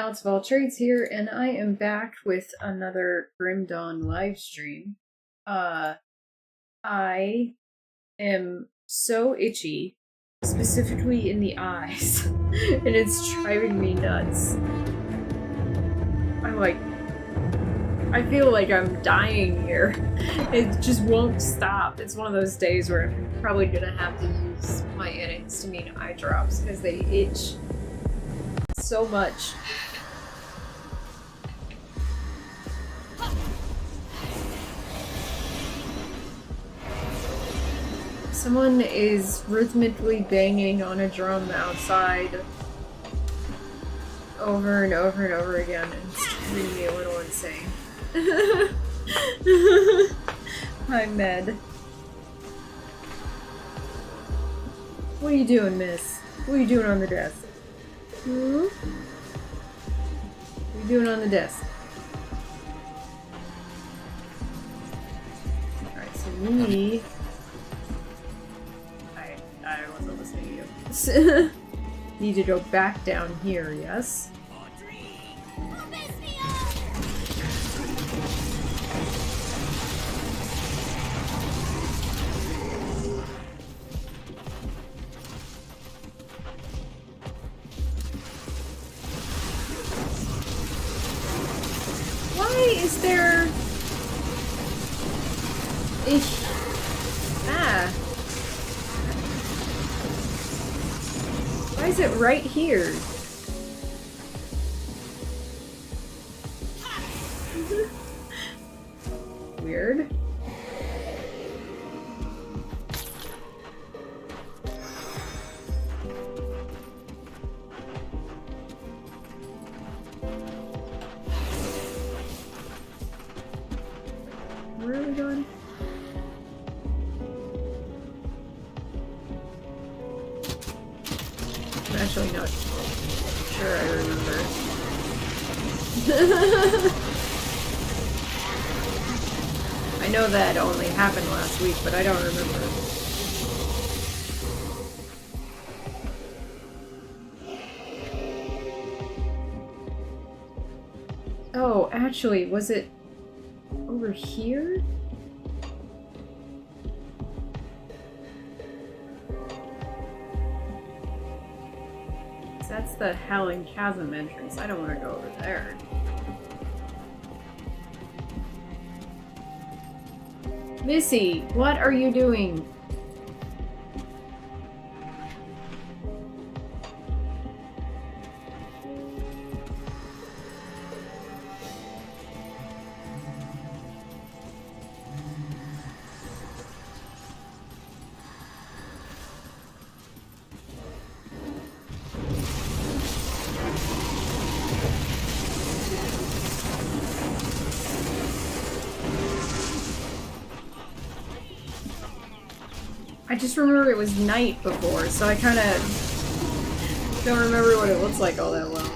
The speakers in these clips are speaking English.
Alex of All Trades here, and I am back with another Grim Dawn live stream. I am so itchy, specifically in the eyes, and it's driving me nuts. I feel like I'm dying here. It just won't stop. It's one of those days where I'm probably gonna have to use my antihistamine eye drops because they itch so much. Someone is rhythmically banging on a drum outside over and over and over again, and it's driving me a little insane. Hi, Med. What are you doing, miss? What are you doing on the desk? Hmm? What are you doing on the desk? Alright, so we... I wasn't listening to you. Need to go back down here, yes? Why is there... Why is it right here? Weird. Where are we going? I'm actually not sure I remember. I know that only happened last week, but I don't remember. Oh, actually, was it over here? That's the Howling Chasm entrance. I don't want to go over there. Missy, what are you doing? I just remember it was night before, so I kind of don't remember what it looks like all that well.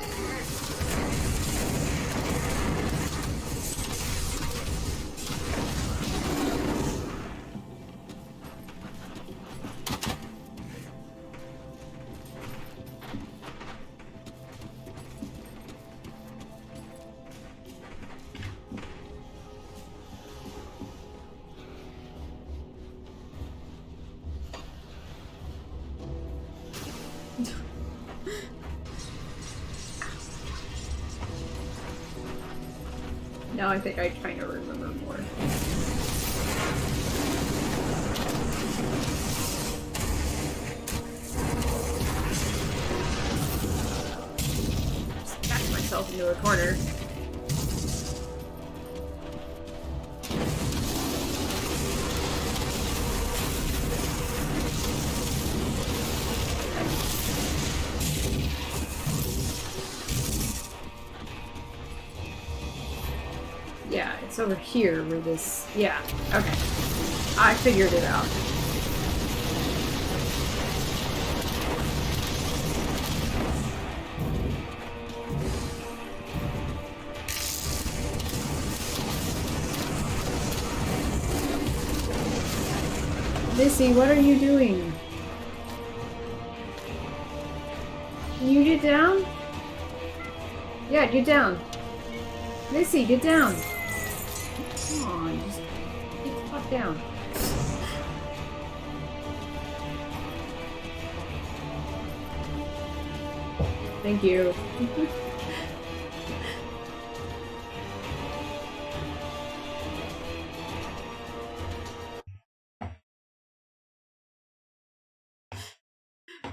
Now I think I kind of remember more. Just backed myself into a corner. Yeah, it's over here where this... Yeah, okay. I figured it out. Missy, what are you doing? Can you get down? Yeah, get down. Missy, get down. Come on, just get the fuck down. Thank you.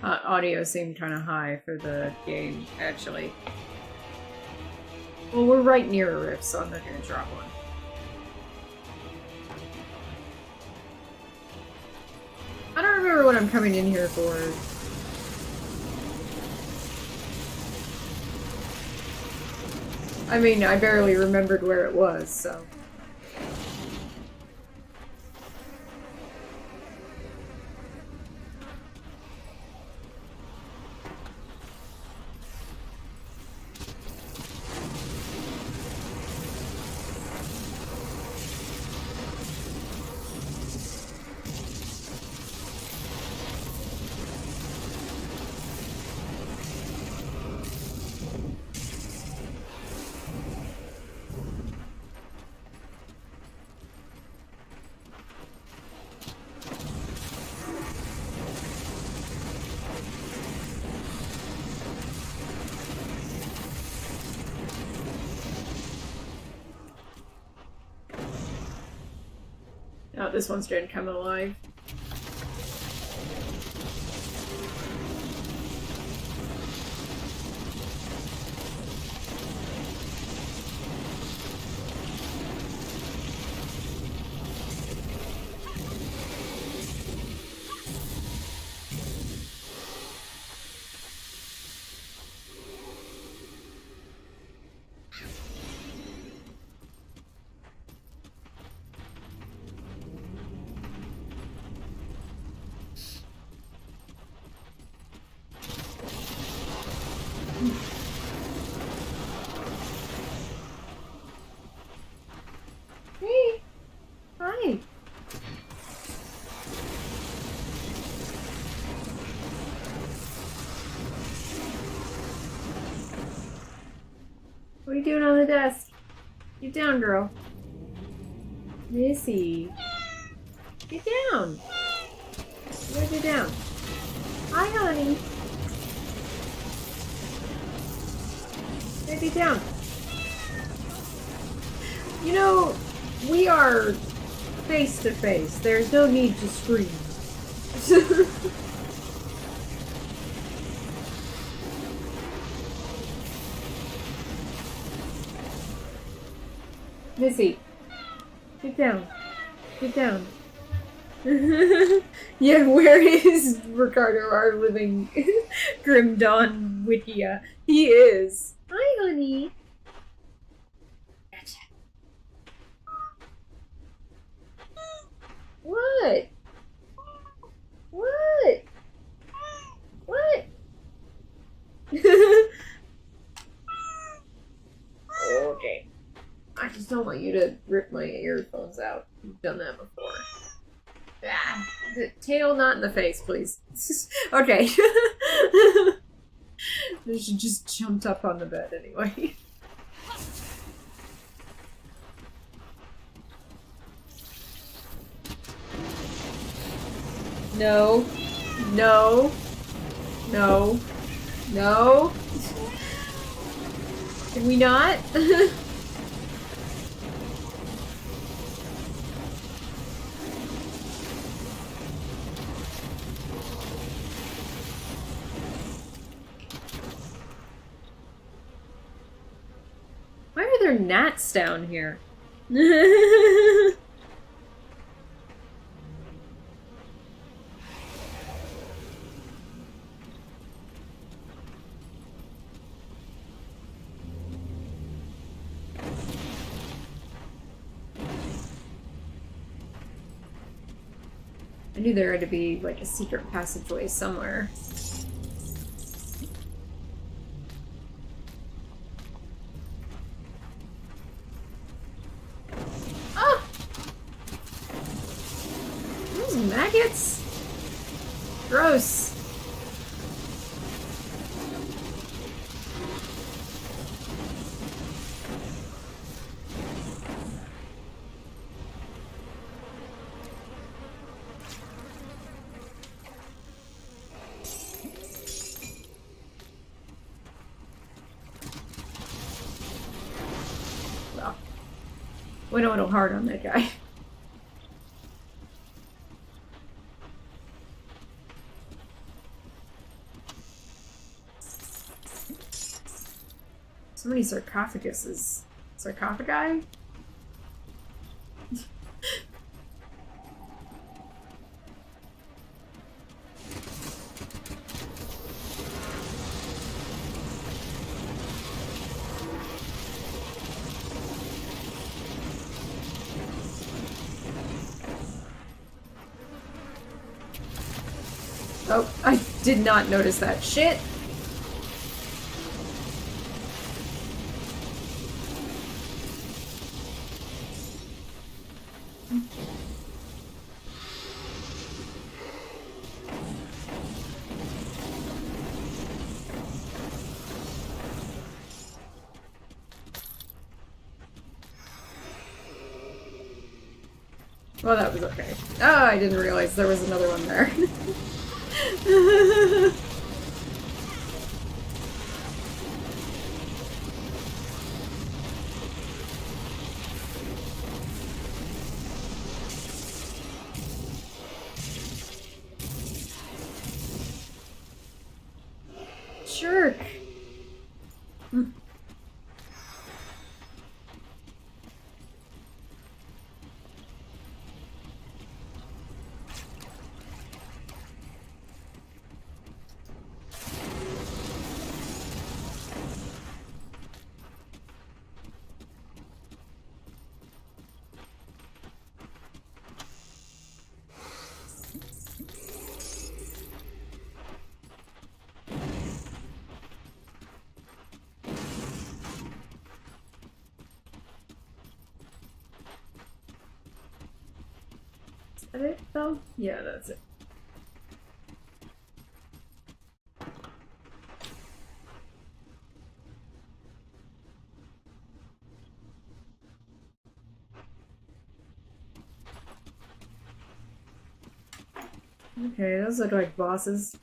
Audio seemed kind of high for the game, actually. Well, we're right near a rift, so I'm not gonna drop one. I don't remember what I'm coming in here for. I mean, I barely remembered where it was, so... Oh, this one's gonna come alive. Hey! Hi! What are you doing on the desk? Get down, girl. Missy. Get down! You gotta get down. Hi, honey. Get down. You know, we are face to face. There's no need to scream. Missy, get down. Get down. Yeah, where is Ricardo, our living Grim Dawn Wikia? He is. Hi, honey. Gotcha. What? What? What? Okay. I just don't want you to rip my earphones out. You've done that before. Ah, the tail not in the face, please. Okay. She just jumped up on the bed anyway. No. No. No. No. Can we not? Why are there gnats down here? I knew there had to be like a secret passageway somewhere. Ah! Those maggots? Gross. Went a little hard on that guy. So many sarcophaguses. Sarcophagi? Oh, I did not notice that. Shit! Well, that was okay. Oh, I didn't realize there was another one there. Jerk. Is that it, though? Yeah, that's it. Okay, those look like bosses.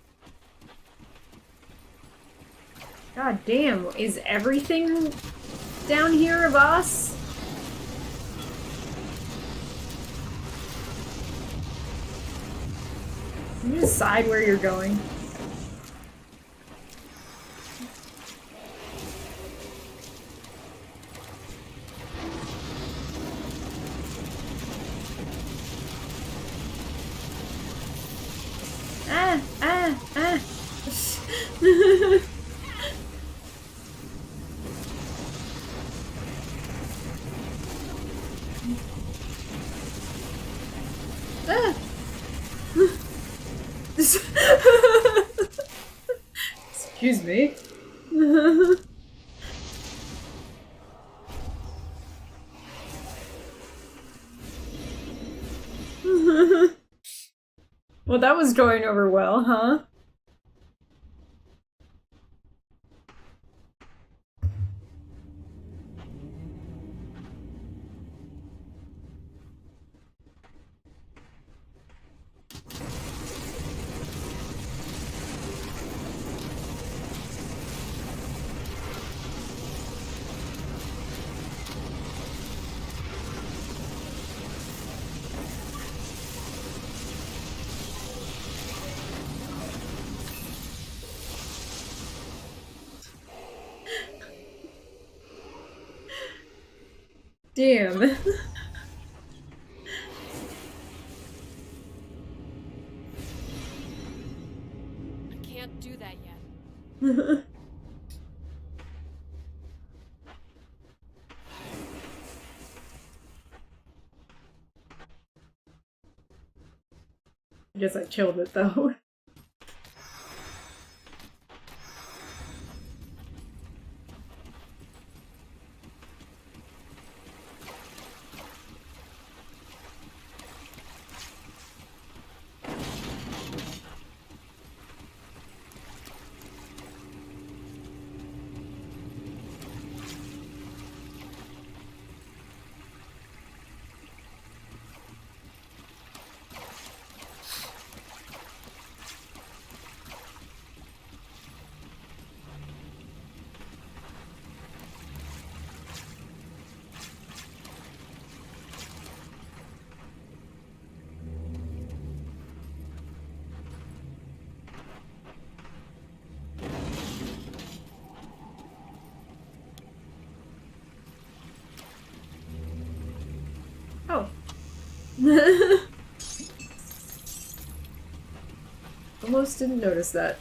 God damn, is everything down here a boss? Can you decide where you're going? Ah! Ah! Ah! Ah! Excuse me. Well, that was going over well, huh? Damn. I can't do that yet. I guess I killed it though. Almost didn't notice that.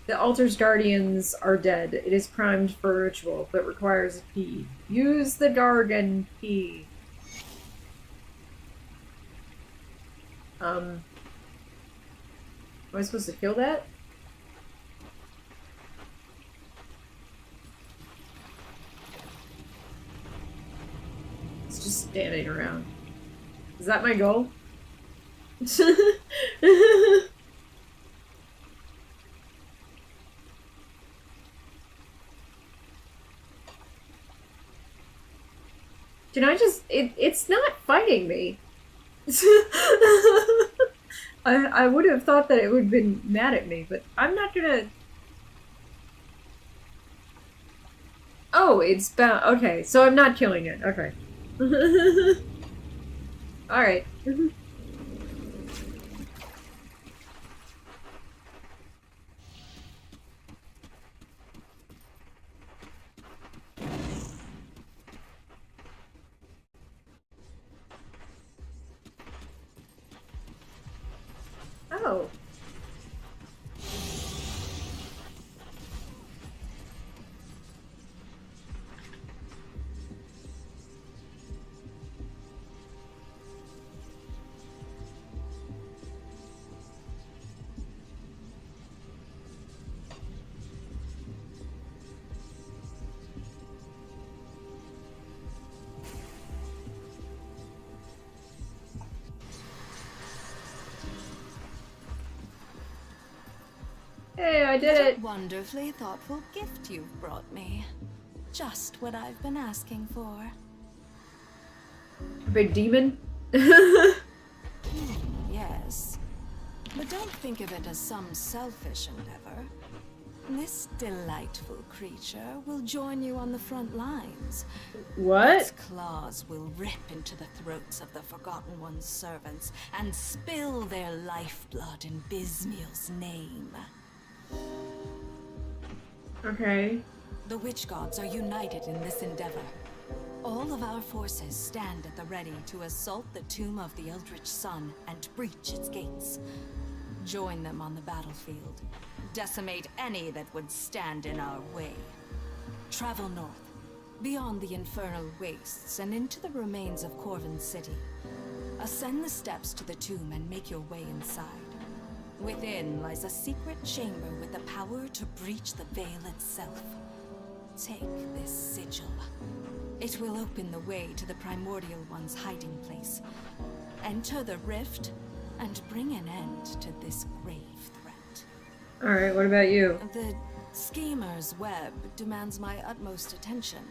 The altar's guardians are dead. It is primed for ritual, but requires a key. Use the Gargan key. Am I supposed to kill that? It's just standing around. Is that my goal? Can I just... It's not fighting me. I would have thought that it would have been mad at me, but I'm not gonna... Oh, it's bound... Okay, so I'm not killing it. Okay. Alright. Oh. Hey, I did it! Wonderfully thoughtful gift you've brought me. Just what I've been asking for. A big demon? Yes. But don't think of it as some selfish endeavor. This delightful creature will join you on the front lines. What? Its claws will rip into the throats of the Forgotten One's servants and spill their lifeblood in Bismiel's name. Okay. The witch gods are united in this endeavor. All of our forces stand at the ready to assault the tomb of the Eldritch Sun and breach its gates. Join them on the battlefield. Decimate any that would stand in our way. Travel north, beyond the infernal wastes and into the remains of Corvin City. Ascend the steps to the tomb and make your way inside. Within lies a secret chamber with the power to breach the veil itself. Take this sigil. It will open the way to the Primordial One's hiding place. Enter the rift and bring an end to this grave threat. Alright, what about you? The schemer's web demands my utmost attention.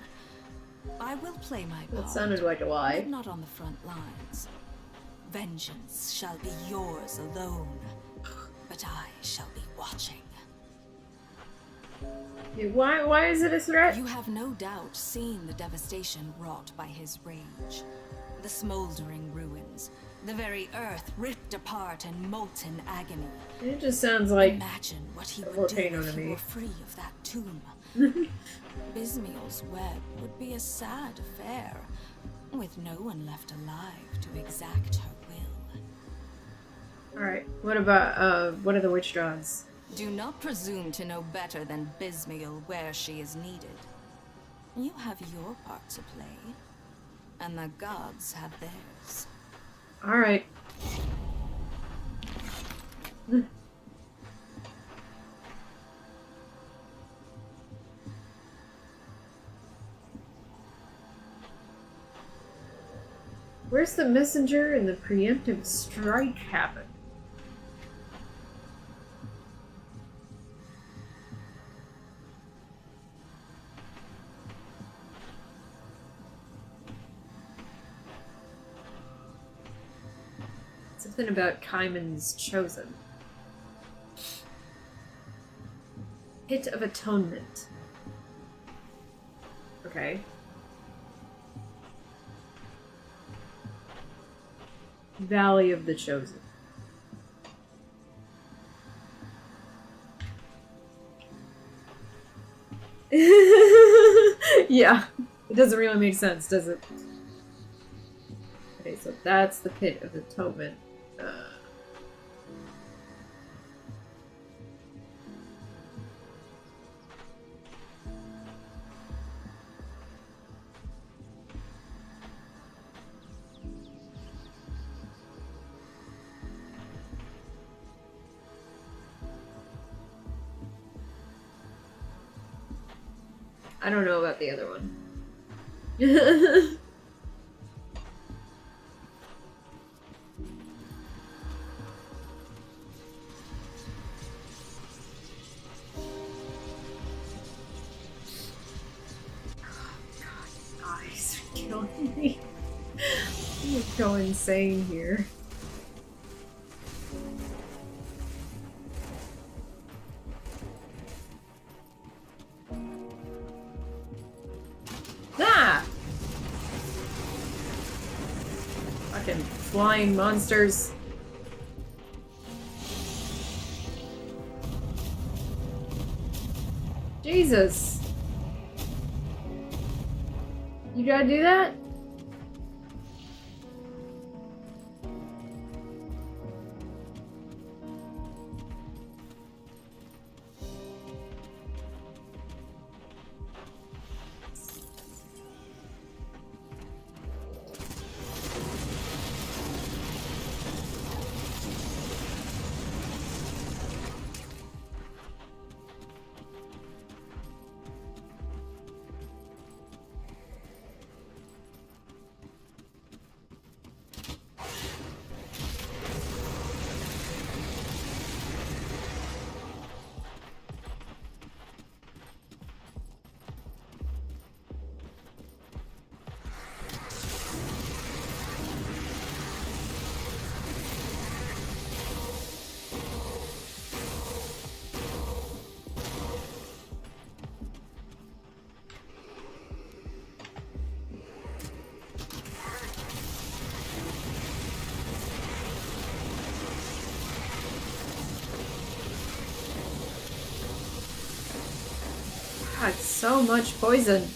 I will play my part. That sounded like a lie. But not on the front lines. Vengeance shall be yours alone. But I shall be watching. Why is it a threat? You have no doubt seen the devastation wrought by his rage. The smoldering ruins, the very earth ripped apart in molten agony. It just sounds like Imagine what he a would do volcano if to he me. were free of that tomb. Bismiel's web would be a sad affair, with no one left alive to exact her will. Alright, what about, what are the witch gods? Do not presume to know better than Bismiel where she is needed. You have your part to play, and the gods have theirs. Alright. Where's the messenger and the preemptive strike happen? Something about Kaiman's chosen. Pit of Atonement. Okay. Valley of the Chosen. Yeah. It doesn't really make sense, does it? Okay, so that's the pit of atonement. I don't know about the other one. Eyes are killing me. I'm gonna go insane here. Ah! Fucking flying monsters. Jesus. You gotta do that? God, so much poison.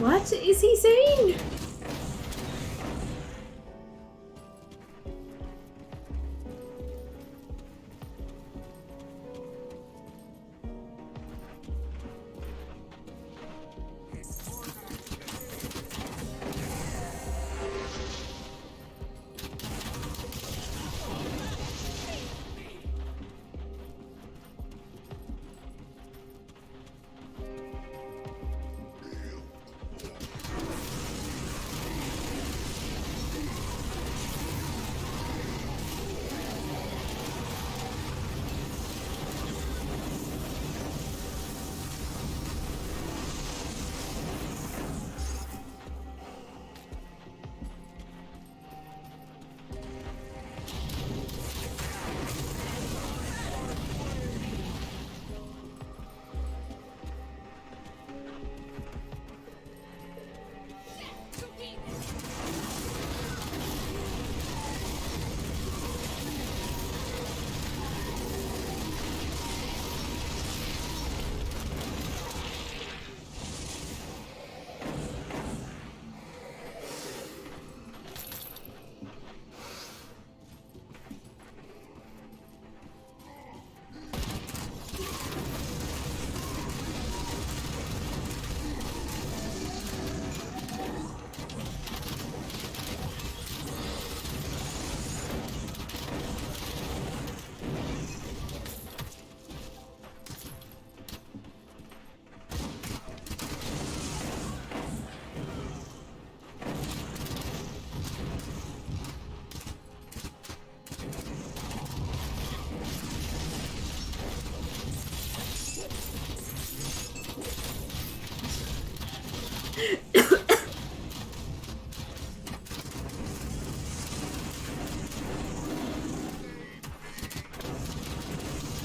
What is he saying?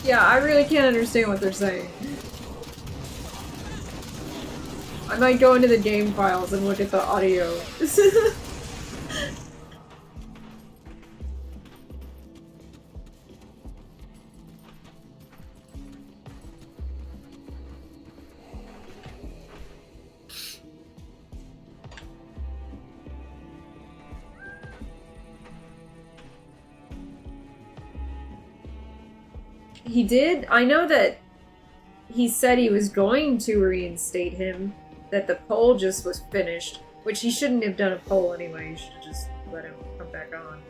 Yeah, I really can't understand what they're saying. I might go into the game files and look at the audio. He did? I know that he said he was going to reinstate him, that the poll just was finished, which he shouldn't have done a poll anyway, he should have just let him come back on.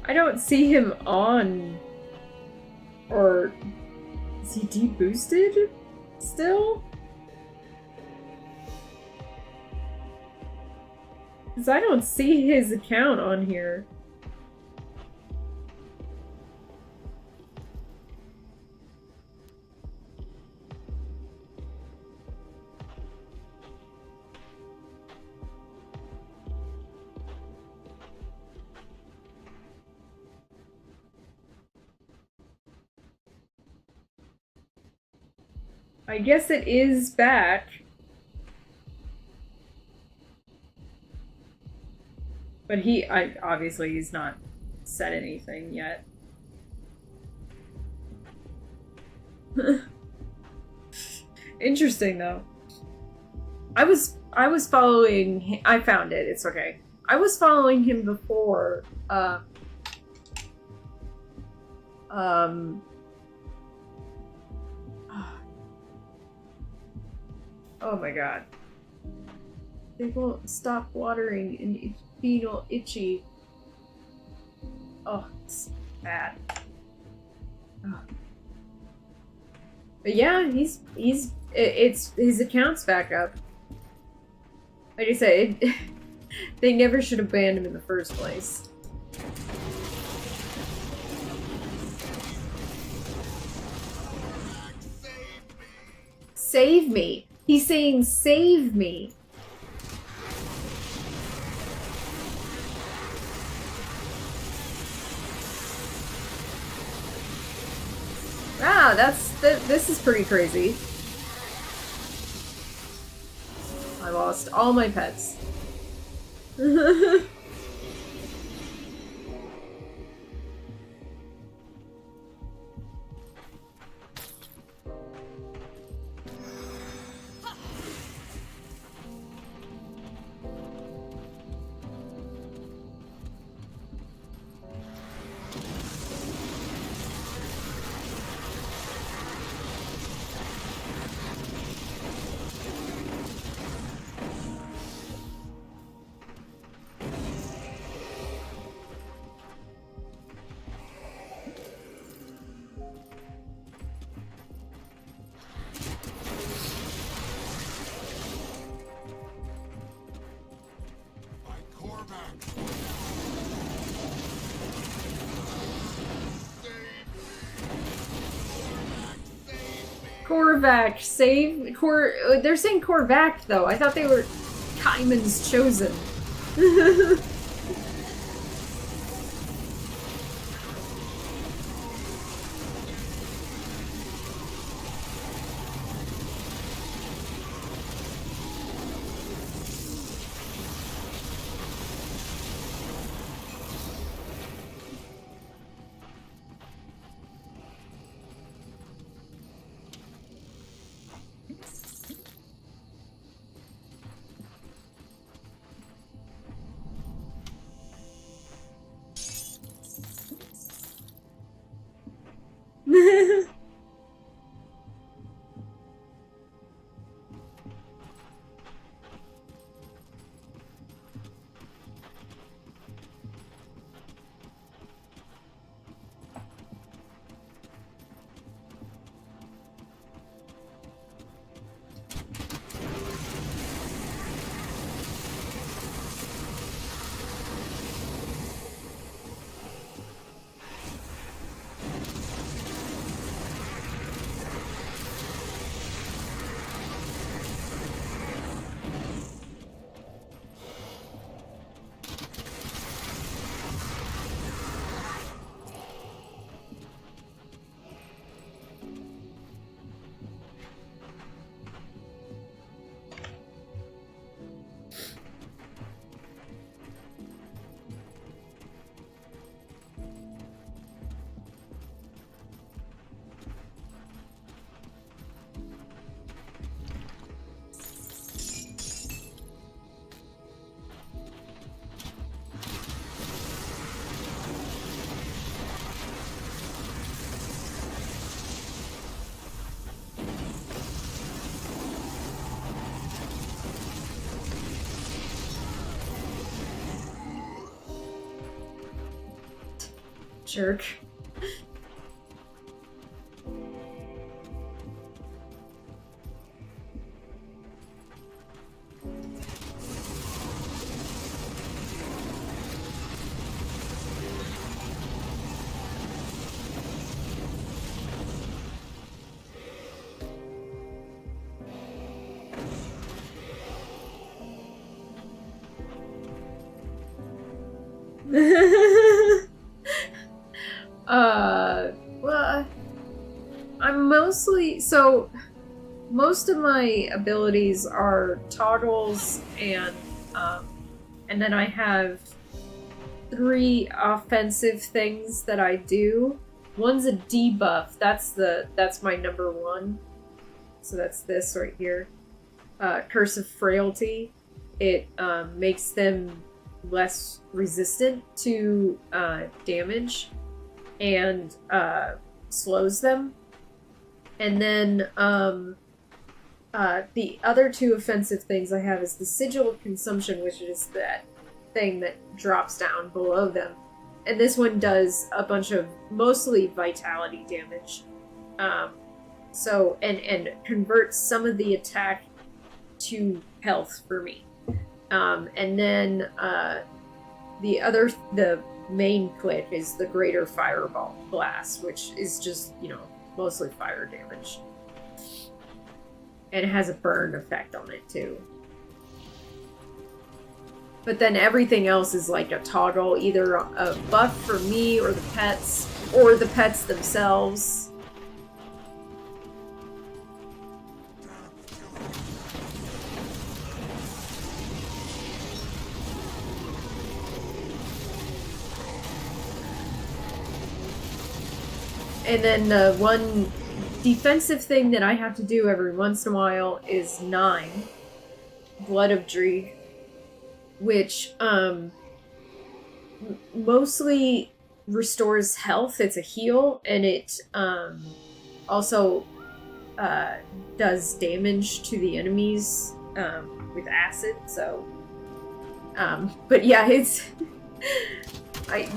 I don't see him on. Or is he deboosted still? Because I don't see his account on here. I guess it is back. But obviously he's not said anything yet. Interesting though. I was following, I found it, it's okay. I was following him before, oh my god. They won't stop watering and feel itchy. Oh, it's bad. Oh. But yeah, it's his account's back up. Like I said, they never should have banned him in the first place. Save me! He's saying save me! Wow, this is pretty crazy. I lost all my pets. Korvac, save they're saying Korvac though. I thought they were Kaiman's chosen. Jerk. Well, I'm mostly, so most of my abilities are toggles and then I have 3 offensive things that I do. One's a debuff. That's my number 1. So that's this right here. Curse of Frailty. It makes them less resistant to damage and slows them. And then the other 2 offensive things I have is the Sigil of Consumption, which is that thing that drops down below them. And this one does a bunch of mostly vitality damage. So, and converts some of the attack to health for me. And then the main click is the Greater Fireball Blast, which is just, mostly fire damage. And it has a burn effect on it too. But then everything else is like a toggle, either a buff for me or the pets themselves. And then the one defensive thing that I have to do every once in a while is 9. Blood of Dreeg. Which, mostly restores health. It's a heal, and it, also, does damage to the enemies, with acid, so... but yeah, it's...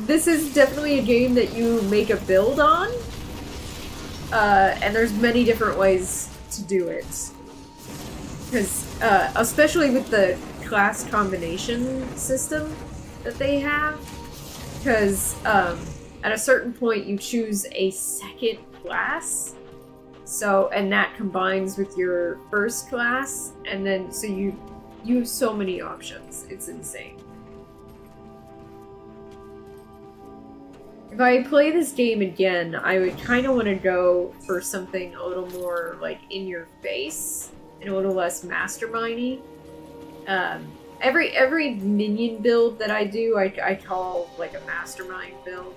this is definitely a game that you make a build on, and there's many different ways to do it. Because, especially with the class combination system that they have, because at a certain point you choose a second class, and that combines with your first class, and then so you have so many options. It's insane. If I play this game again, I would kind of want to go for something a little more like in your face and a little less mastermindy. Every minion build that I do, I call like a mastermind build.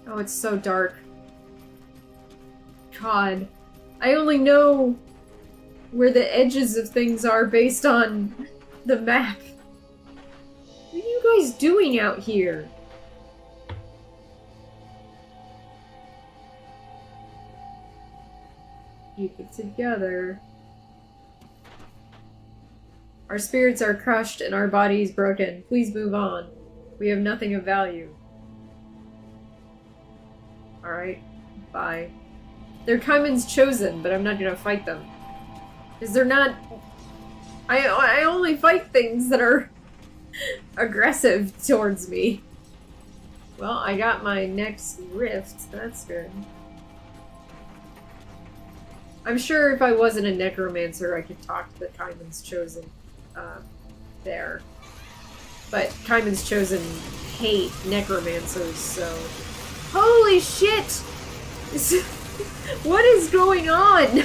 Oh, it's so dark. God. I only know where the edges of things are based on the map. What are you guys doing out here? Keep it together. Our spirits are crushed and our bodies broken. Please move on. We have nothing of value. Alright, bye. They're Kaiman's chosen, but I'm not gonna fight them. Because they're not... I only fight things that are aggressive towards me. Well, I got my next rift. That's good. I'm sure if I wasn't a necromancer, I could talk to the Kaiman's chosen there. But Kaiman's chosen hate necromancers, so... Holy shit! What is going on?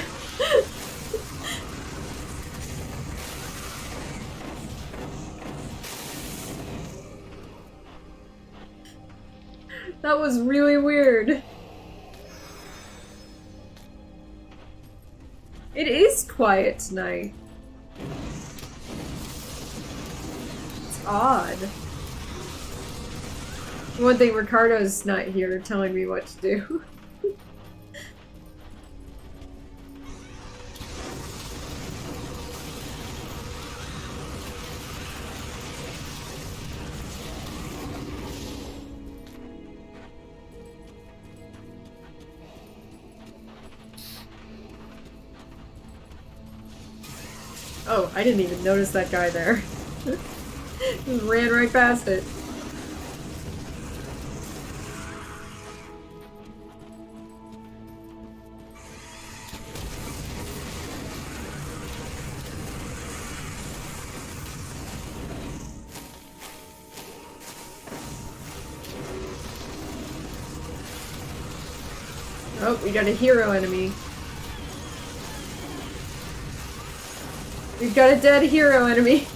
That was really weird. It is quiet tonight. It's odd. One thing, Ricardo's not here telling me what to do. Oh, I didn't even notice that guy there. Just ran right past it. Oh, we got a hero enemy. We've got a dead hero enemy.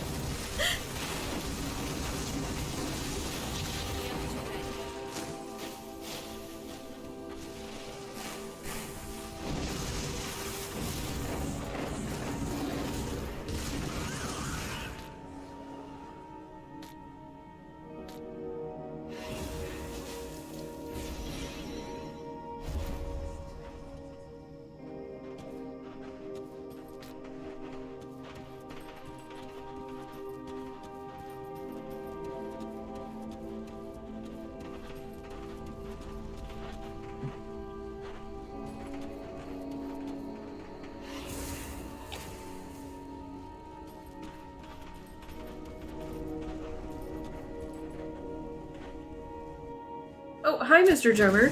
Oh, hi, Mr. Drummer.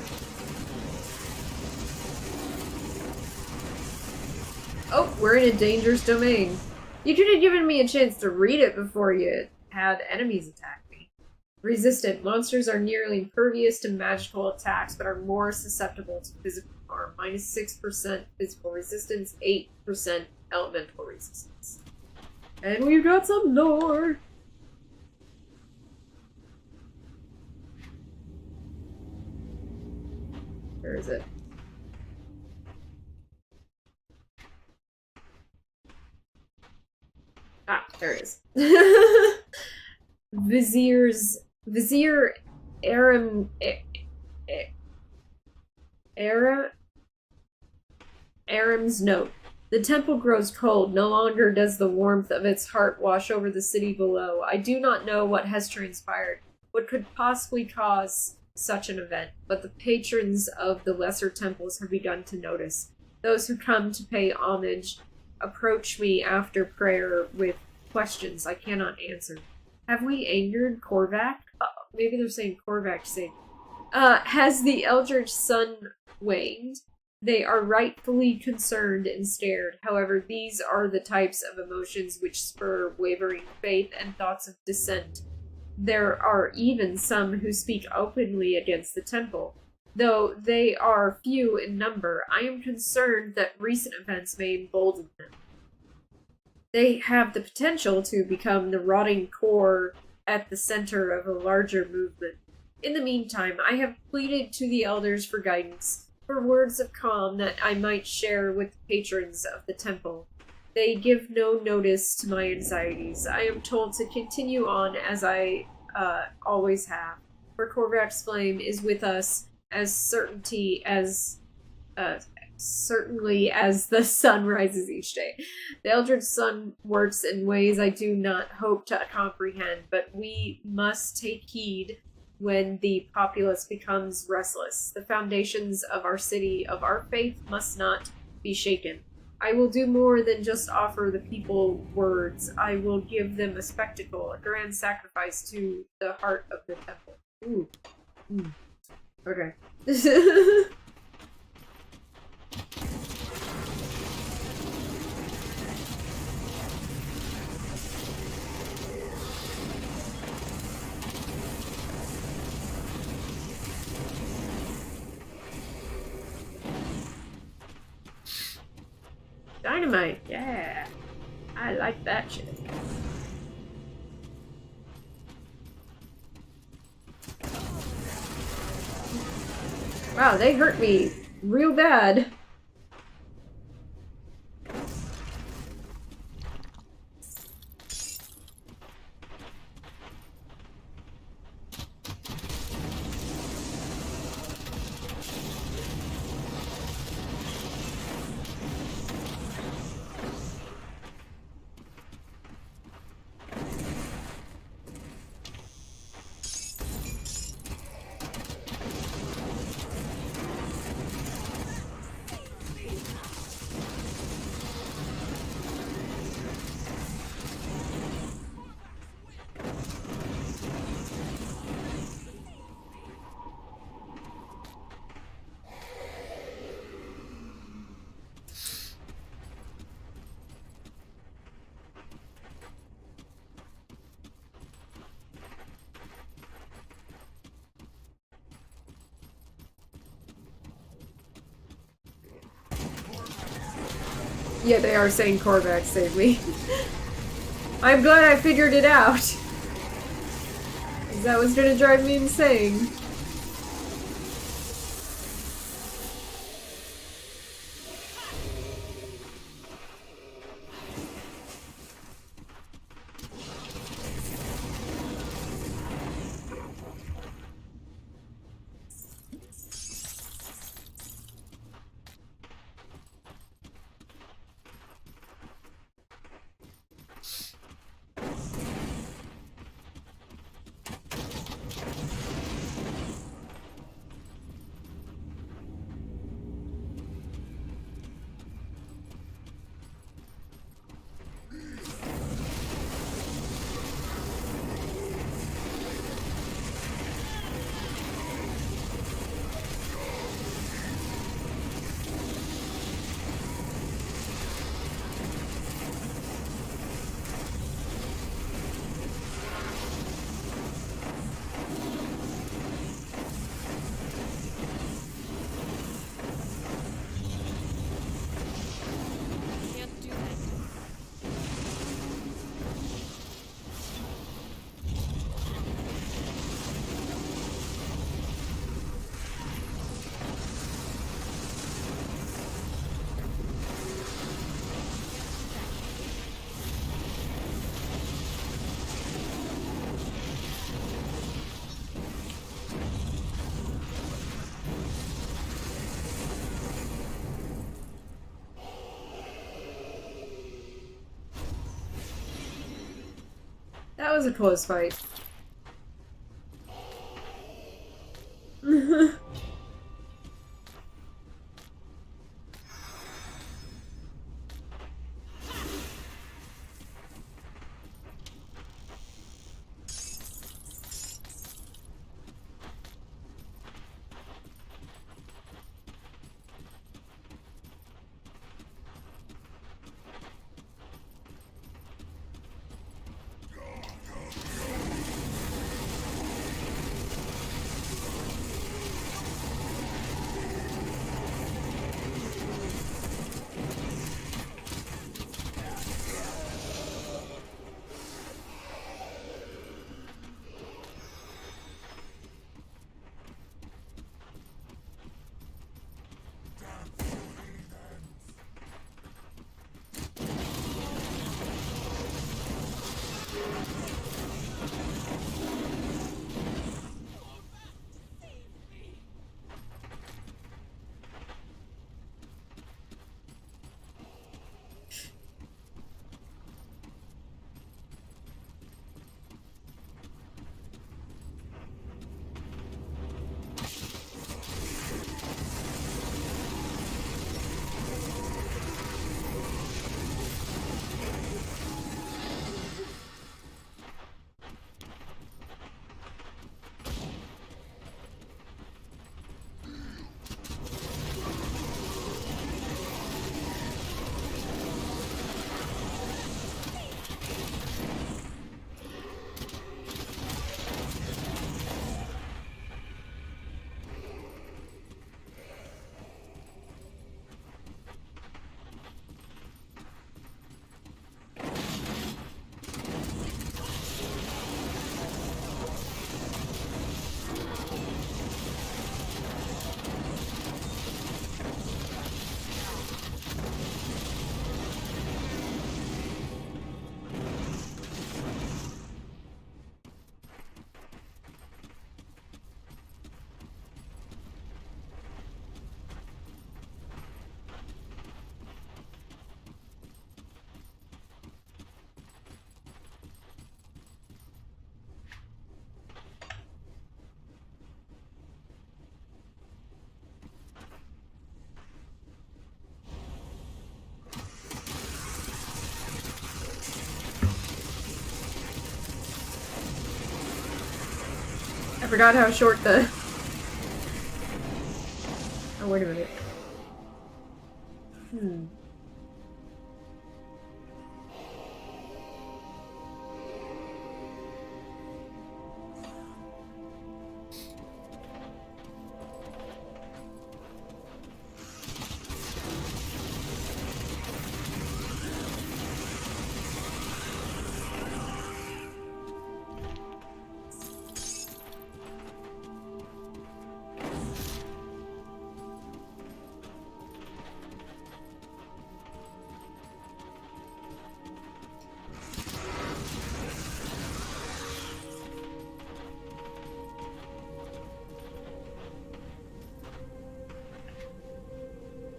Oh, we're in a dangerous domain. You could have given me a chance to read it before you had enemies attack me. Resistant. Monsters are nearly impervious to magical attacks, but are more susceptible to physical harm. -6% physical resistance, 8% elemental resistance. And we've got some lore! Where is it? Ah, there it is. Vizier Aram's note. The temple grows cold. No longer does the warmth of its heart wash over the city below. I do not know what has transpired, what could possibly cause such an event, but the patrons of the lesser temples have begun to notice. Those who come to pay homage approach me after prayer with questions I cannot answer. Have we angered Korvac? Maybe they're saying Korvac saved. Has the Eldritch Sun waned? They are rightfully concerned and scared. However, these are the types of emotions which spur wavering faith and thoughts of dissent. There are even some who speak openly against the temple. Though they are few in number, I am concerned that recent events may embolden them. They have the potential to become the rotting core at the center of a larger movement. In the meantime, I have pleaded to the elders for guidance, for words of calm that I might share with the patrons of the temple. They give no notice to my anxieties. I am told to continue on as I always have, for Korvac's flame is with us as certainly as the sun rises each day. The Eldritch Sun works in ways I do not hope to comprehend, but we must take heed when the populace becomes restless. The foundations of our city, of our faith, must not be shaken. I will do more than just offer the people words. I will give them a spectacle, a grand sacrifice to the heart of the temple. Ooh. Okay. Dynamite, yeah. I like that shit. Wow, they hurt me real bad. Yeah, they are saying Korvax saved me. I'm glad I figured it out. 'Cause that was gonna drive me insane. Can't do that. That was a close fight. I forgot how short the... Oh, wait a minute.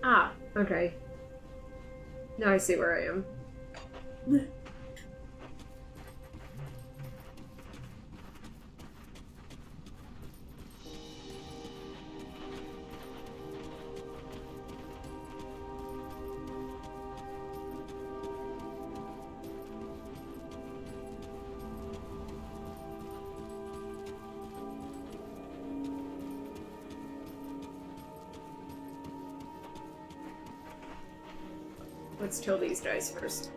Ah, okay. Now I see where I am. Let's kill these guys first.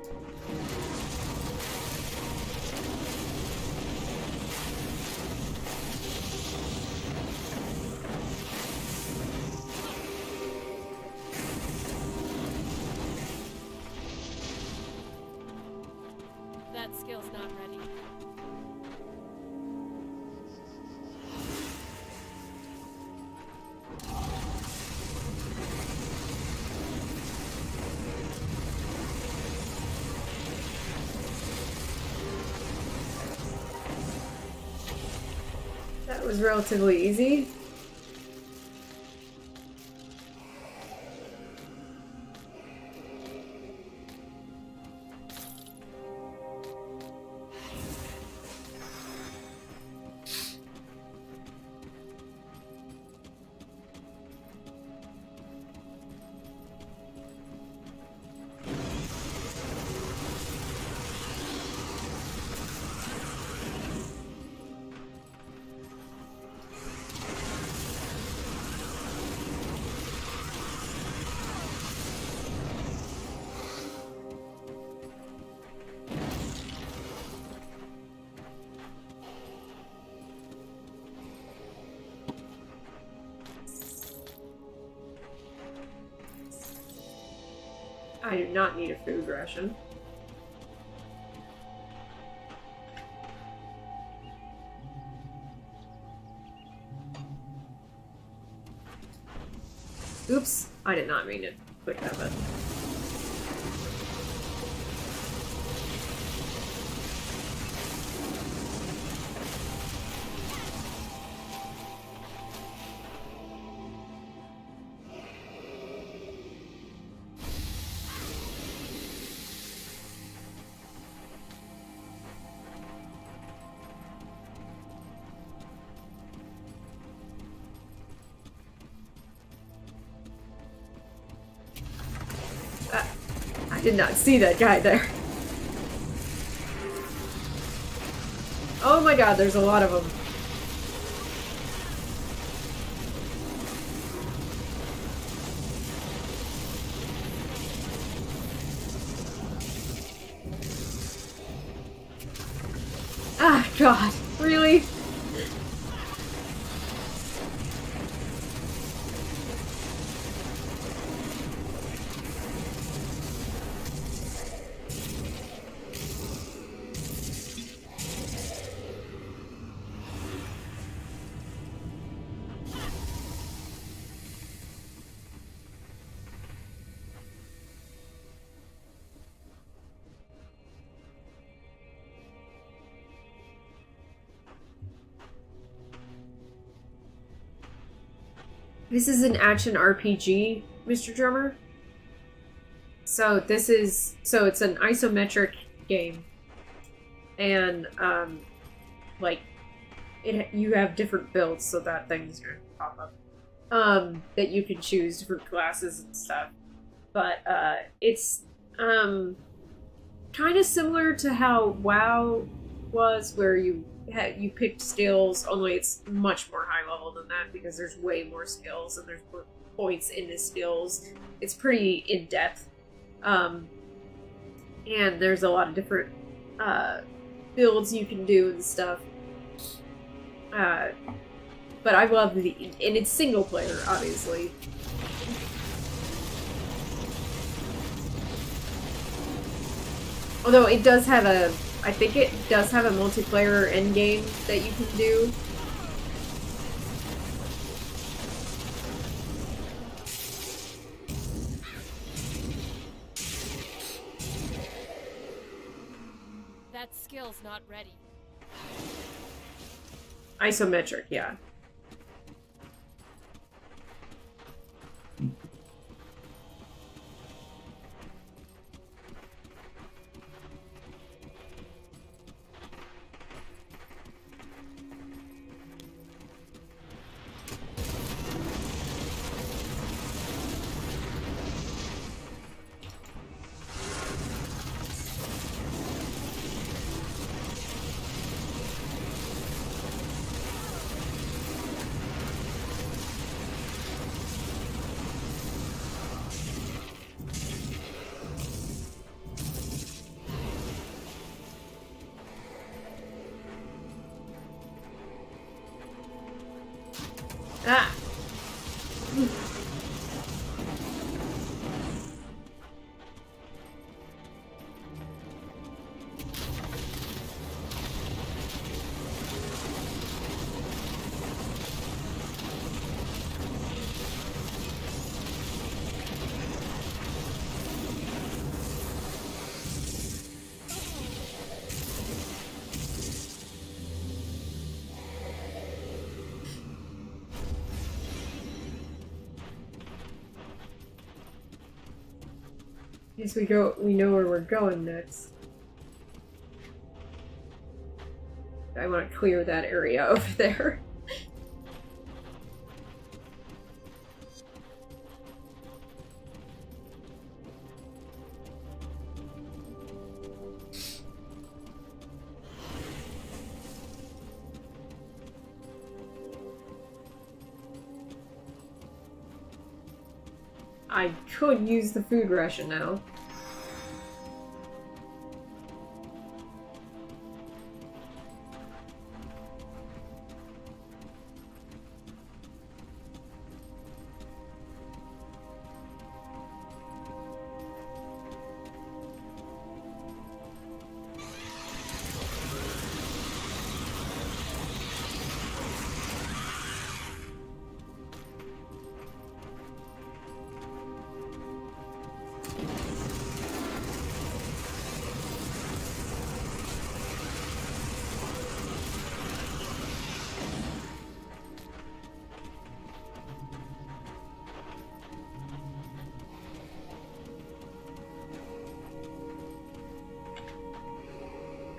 That skill's not ready. That was relatively easy. I do not need a food ration. Oops, I did not mean to click that button. I did not see that guy there. Oh my god, there's a lot of them. Ah, god, really? This is an action RPG, Mr. Drummer. So it's an isometric game. And, like, you have different builds, so that thing's gonna pop up. That you can choose for classes and stuff. But, it's, kind of similar to how WoW was, where you you picked skills, only it's much more high level than that because there's way more skills and there's more points in the skills. It's pretty in depth, and there's a lot of different builds you can do and stuff. But I love and it's single player, obviously. Although it does have I think it does have a multiplayer endgame that you can do. That skill's not ready. Isometric, yeah. Ah! Guess we know where we're going next. I want to clear that area over there. I could use the food ration now.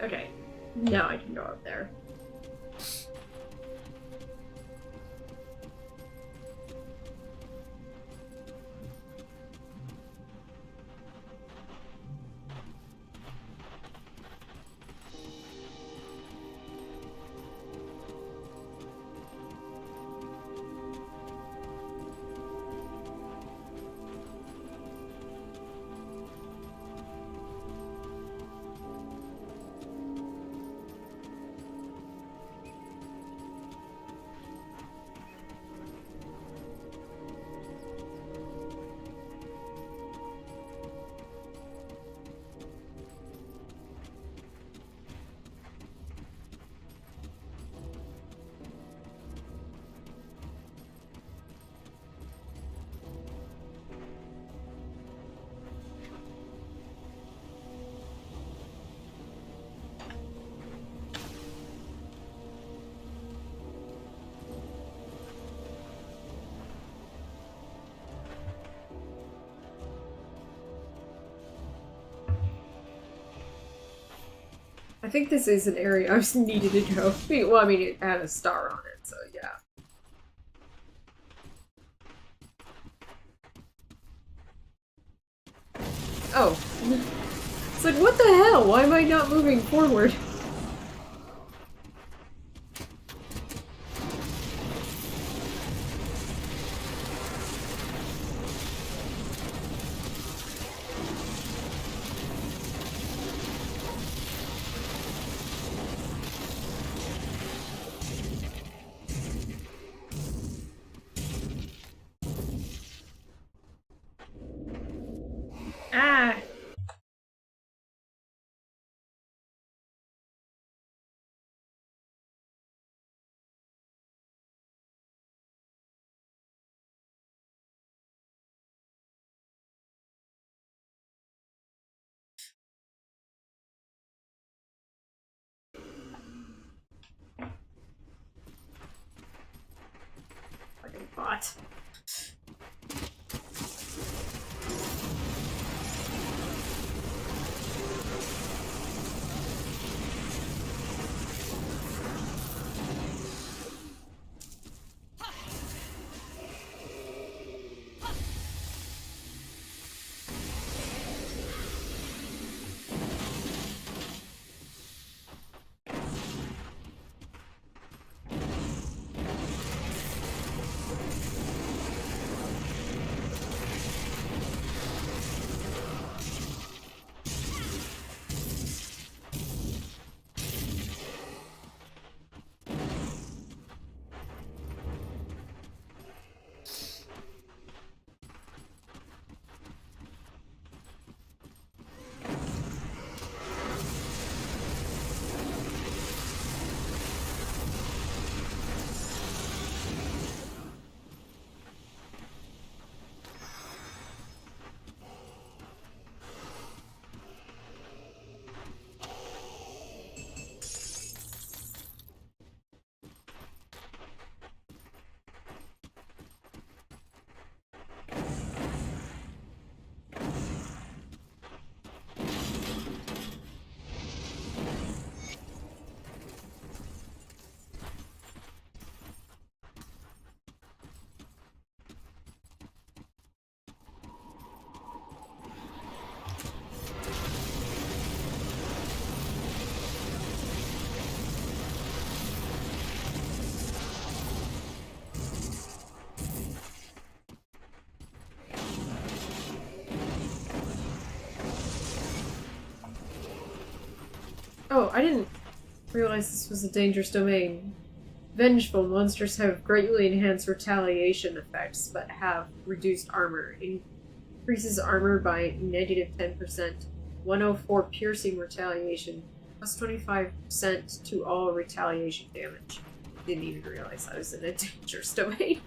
Okay, now I can go up there. I think this is an area I was needed to go. Well, I mean, it had a star on it, so yeah. Oh. It's like, what the hell? Why am I not moving forward? Ah! Fucking bot. Oh, I didn't realize this was a dangerous domain. Vengeful monsters have greatly enhanced retaliation effects, but have reduced armor. Increases armor by negative 10%. 104 piercing retaliation, plus 25% to all retaliation damage. Didn't even realize I was in a dangerous domain.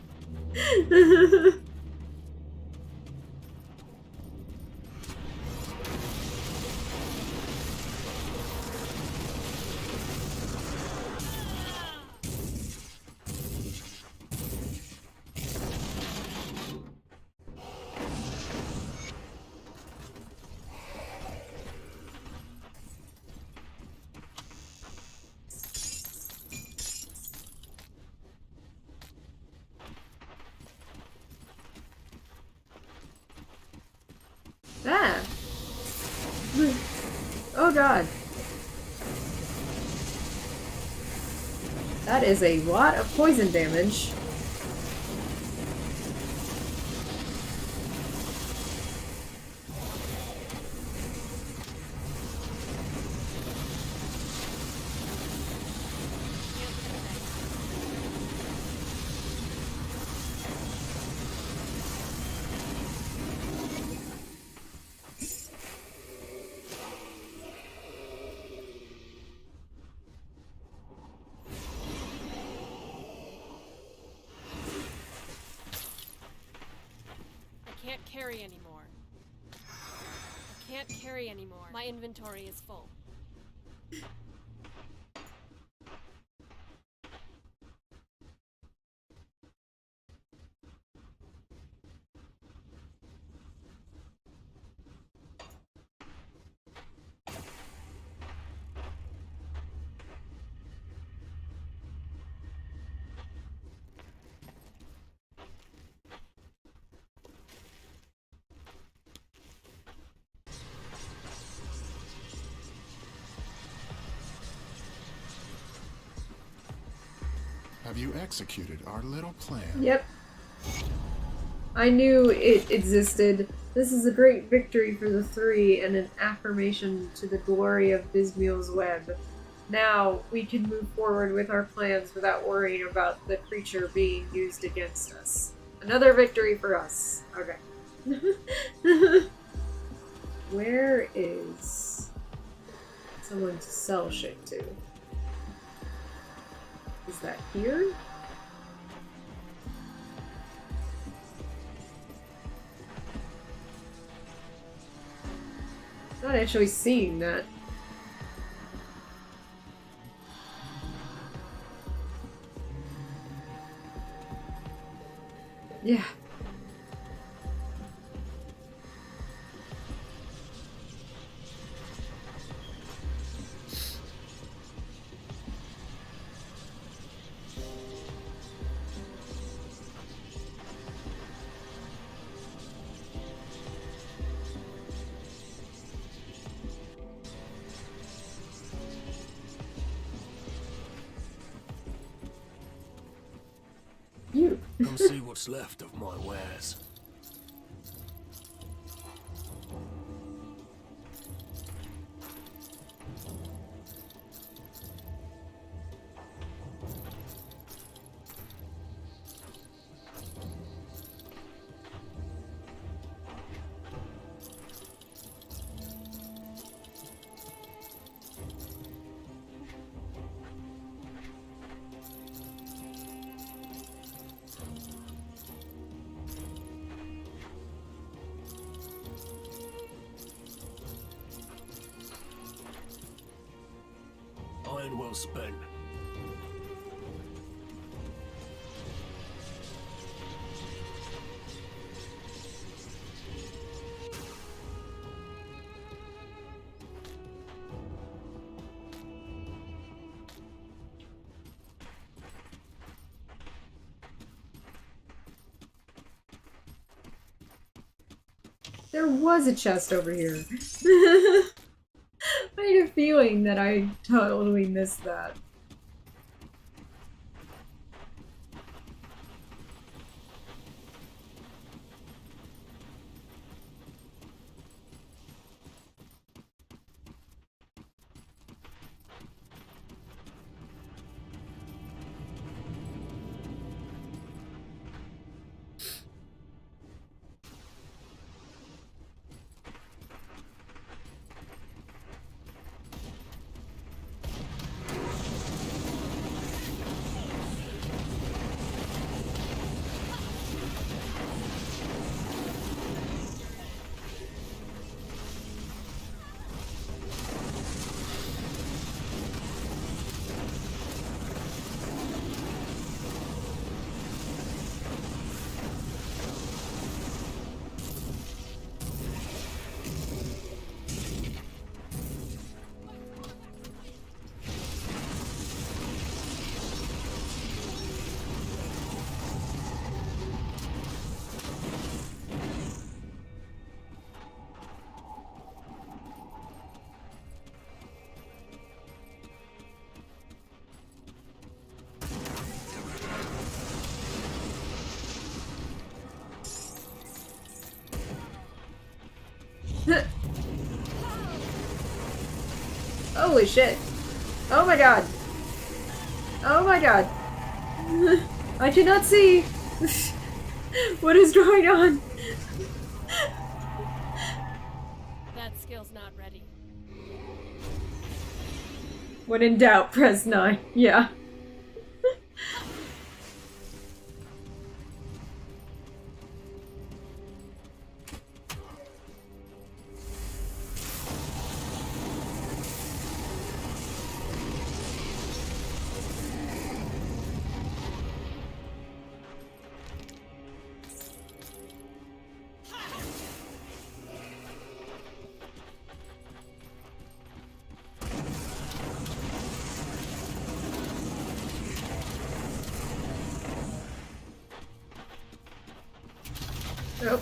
Ah! Oh god. That is a lot of poison damage. Can't carry anymore. I can't carry anymore. My inventory is full. Have you executed our little plan? Yep. I knew it existed. This is a great victory for the three and an affirmation to the glory of Bismuel's web. Now we can move forward with our plans without worrying about the creature being used against us. Another victory for us. Okay. Where is someone to sell shit to? Is that here? Not actually seeing that. Yeah. You. Come see what's left of my wares. Iron well spent. There was a chest over here. I had a feeling that I totally missed that. Holy shit. Oh my god. Oh my god. I cannot see. What is going on? That skill's not ready. When in doubt, press 9. Yeah. Oh.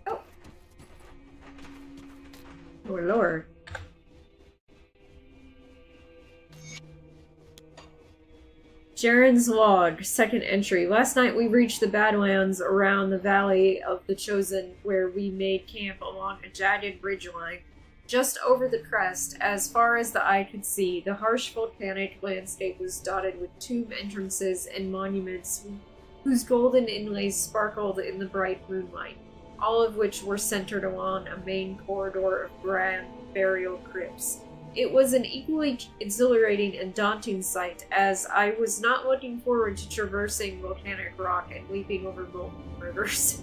Oh. Or lower. Jaren's log, second entry. Last night we reached the Badlands around the Valley of the Chosen, where we made camp along a jagged ridgeline. Just over the crest, as far as the eye could see, the harsh volcanic landscape was dotted with tomb entrances and monuments whose golden inlays sparkled in the bright moonlight, all of which were centered along a main corridor of grand burial crypts. It was an equally exhilarating and daunting sight, as I was not looking forward to traversing volcanic rock and leaping over molten rivers.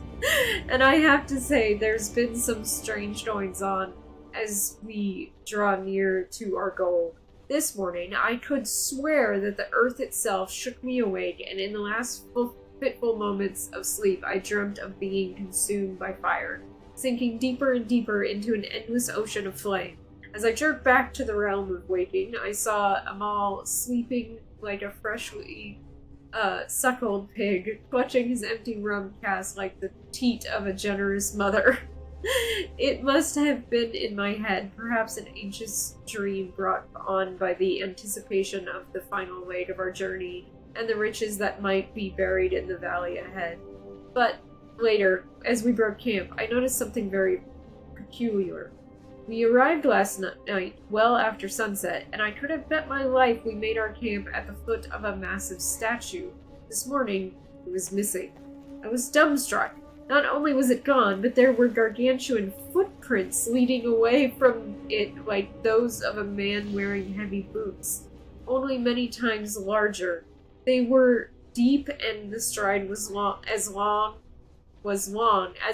And I have to say, there's been some strange goings on as we draw near to our goal. This morning, I could swear that the earth itself shook me awake, and in the last fitful moments of sleep, I dreamt of being consumed by fire, sinking deeper and deeper into an endless ocean of flame. As I jerked back to the realm of waking, I saw Amal sleeping like a freshly suckled pig, clutching his empty rum cask like the teat of a generous mother. It must have been in my head, perhaps an anxious dream brought on by the anticipation of the final leg of our journey and the riches that might be buried in the valley ahead. But later, as we broke camp, I noticed something very peculiar. We arrived last night well after sunset, and I could have bet my life we made our camp at the foot of a massive statue. This morning, it was missing. I was dumbstruck. Not only was it gone, but there were gargantuan footprints leading away from it like those of a man wearing heavy boots, only many times larger. They were deep, and the stride was long, as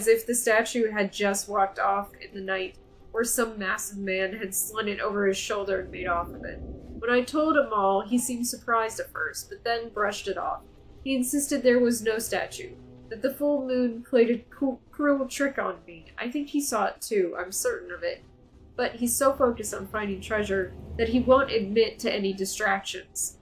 if the statue had just walked off in the night, or some massive man had slung it over his shoulder and made off with it. When I told him all, he seemed surprised at first, but then brushed it off. He insisted there was no statue, that the full moon played a cruel trick on me. I think he saw it too, I'm certain of it. But he's so focused on finding treasure that he won't admit to any distractions.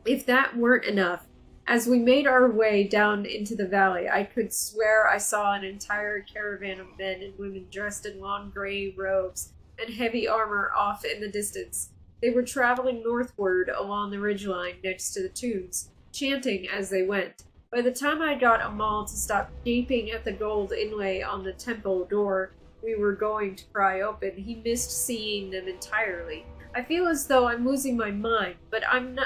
If that weren't enough, as we made our way down into the valley, I could swear I saw an entire caravan of men and women dressed in long gray robes and heavy armor off in the distance. They were traveling northward along the ridgeline next to the tombs, chanting as they went. By the time I got Amal to stop gaping at the gold inlay on the temple door we were going to pry open, he missed seeing them entirely. I feel as though I'm losing my mind, but I'm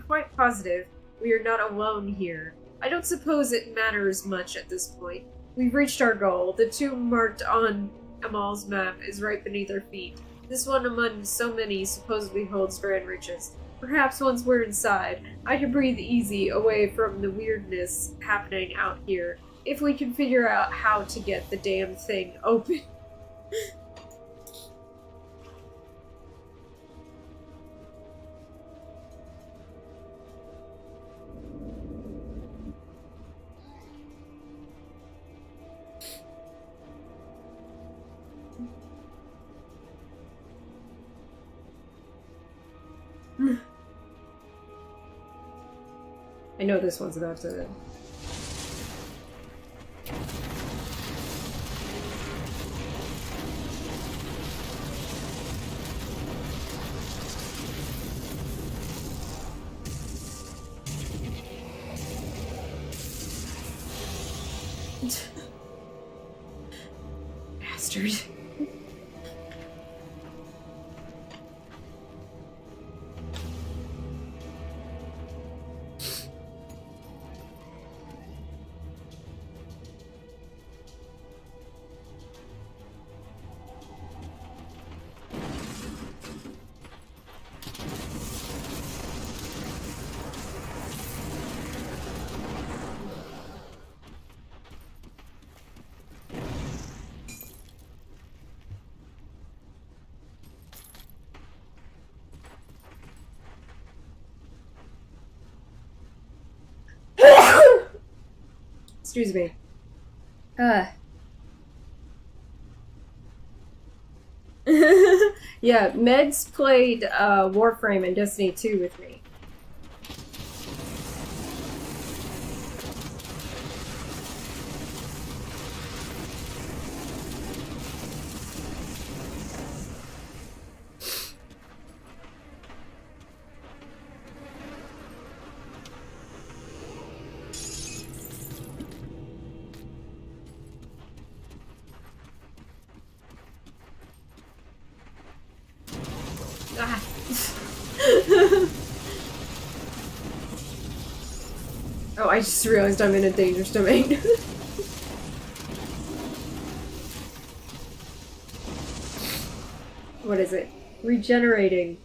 quite positive we are not alone here. I don't suppose it matters much at this point. We've reached our goal. The tomb marked on Amal's map is right beneath our feet. This one among so many supposedly holds grand riches. Perhaps once we're inside, I can breathe easy away from the weirdness happening out here, if we can figure out how to get the damn thing open. I know this one's about to... Bastard. Excuse me. Yeah, Meds played Warframe and Destiny 2 with me. Ah. Oh, I just realized I'm in a dangerous domain. What is it? Regenerating.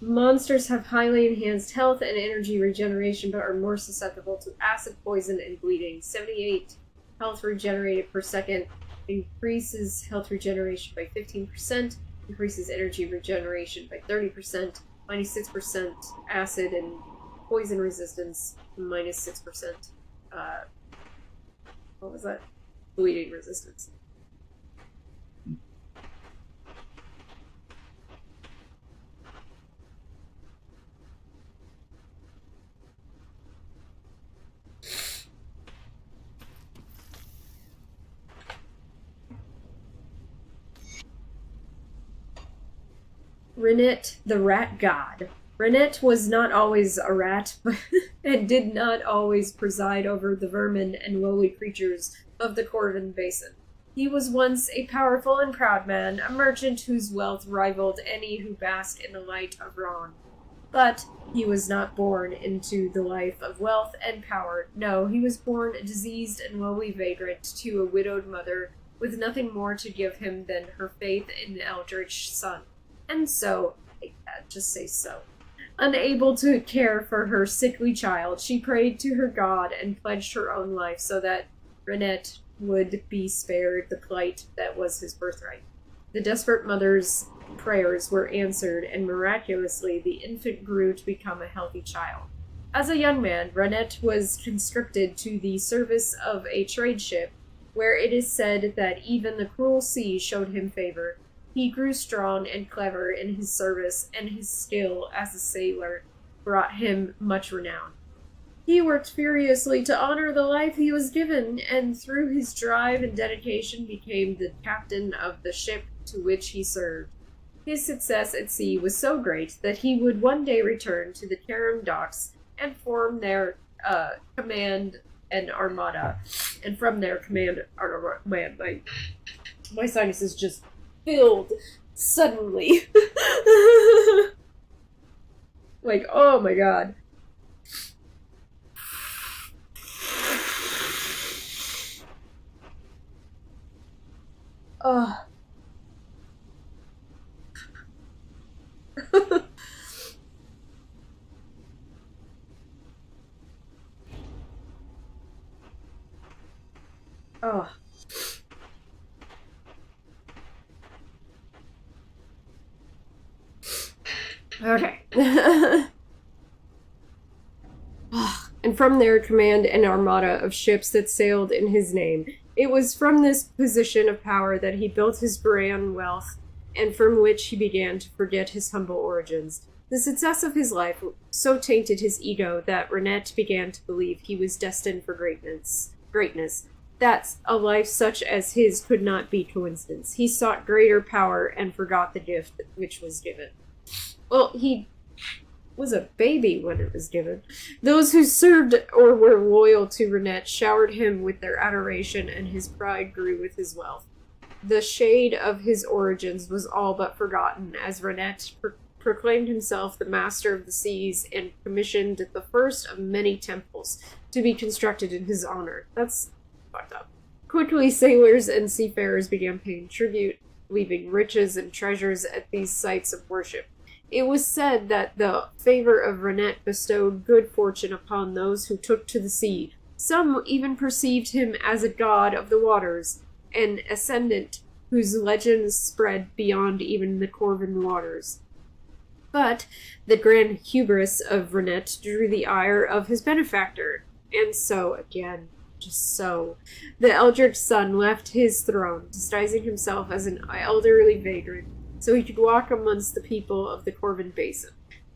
Monsters have highly enhanced health and energy regeneration, but are more susceptible to acid, poison, and bleeding. 78 health regenerated per second increases health regeneration by 15%, increases energy regeneration by 30%, minus 6% acid and poison resistance, minus 6%. What was that? Bleeding resistance. Renette, the rat god. Renette was not always a rat, but and did not always preside over the vermin and lowly creatures of the Corvin Basin. He was once a powerful and proud man, a merchant whose wealth rivaled any who basked in the light of Ron. But he was not born into the life of wealth and power. No, he was born a diseased and lowly vagrant to a widowed mother, with nothing more to give him than her faith in the eldritch sun. And so, just say so. Unable to care for her sickly child, she prayed to her god and pledged her own life so that Renette would be spared the plight that was his birthright. The desperate mother's prayers were answered, and miraculously the infant grew to become a healthy child. As a young man, Renette was conscripted to the service of a trade ship, where it is said that even the cruel sea showed him favor. He grew strong and clever in his service, and his skill as a sailor brought him much renown. He worked furiously to honor the life he was given, and through his drive and dedication became the captain of the ship to which he served. His success at sea was so great that he would one day return to the Tarim docks and form their command and armada. And from their command armada, my sinuses just filled suddenly. Like, oh my god. Oh. Oh. Okay. And from their command an armada of ships that sailed in his name. It was from this position of power that he built his grand wealth, and from which he began to forget his humble origins. The success of his life so tainted his ego that Renette began to believe he was destined for greatness. That a life such as his could not be coincidence. He sought greater power and forgot the gift which was given. Well, he was a baby when it was given. Those who served or were loyal to Renette showered him with their adoration, and his pride grew with his wealth. The shade of his origins was all but forgotten, as Renette proclaimed himself the master of the seas and commissioned the first of many temples to be constructed in his honor. That's fucked up. Quickly, sailors and seafarers began paying tribute, leaving riches and treasures at these sites of worship. It was said that the favor of Renette bestowed good fortune upon those who took to the sea. Some even perceived him as a god of the waters, an ascendant whose legends spread beyond even the Corvin waters. But the grand hubris of Renette drew the ire of his benefactor, and so, again, just so, the eldritch son left his throne, disguising himself as an elderly vagrant, so he could walk amongst the people of the Corvin Basin.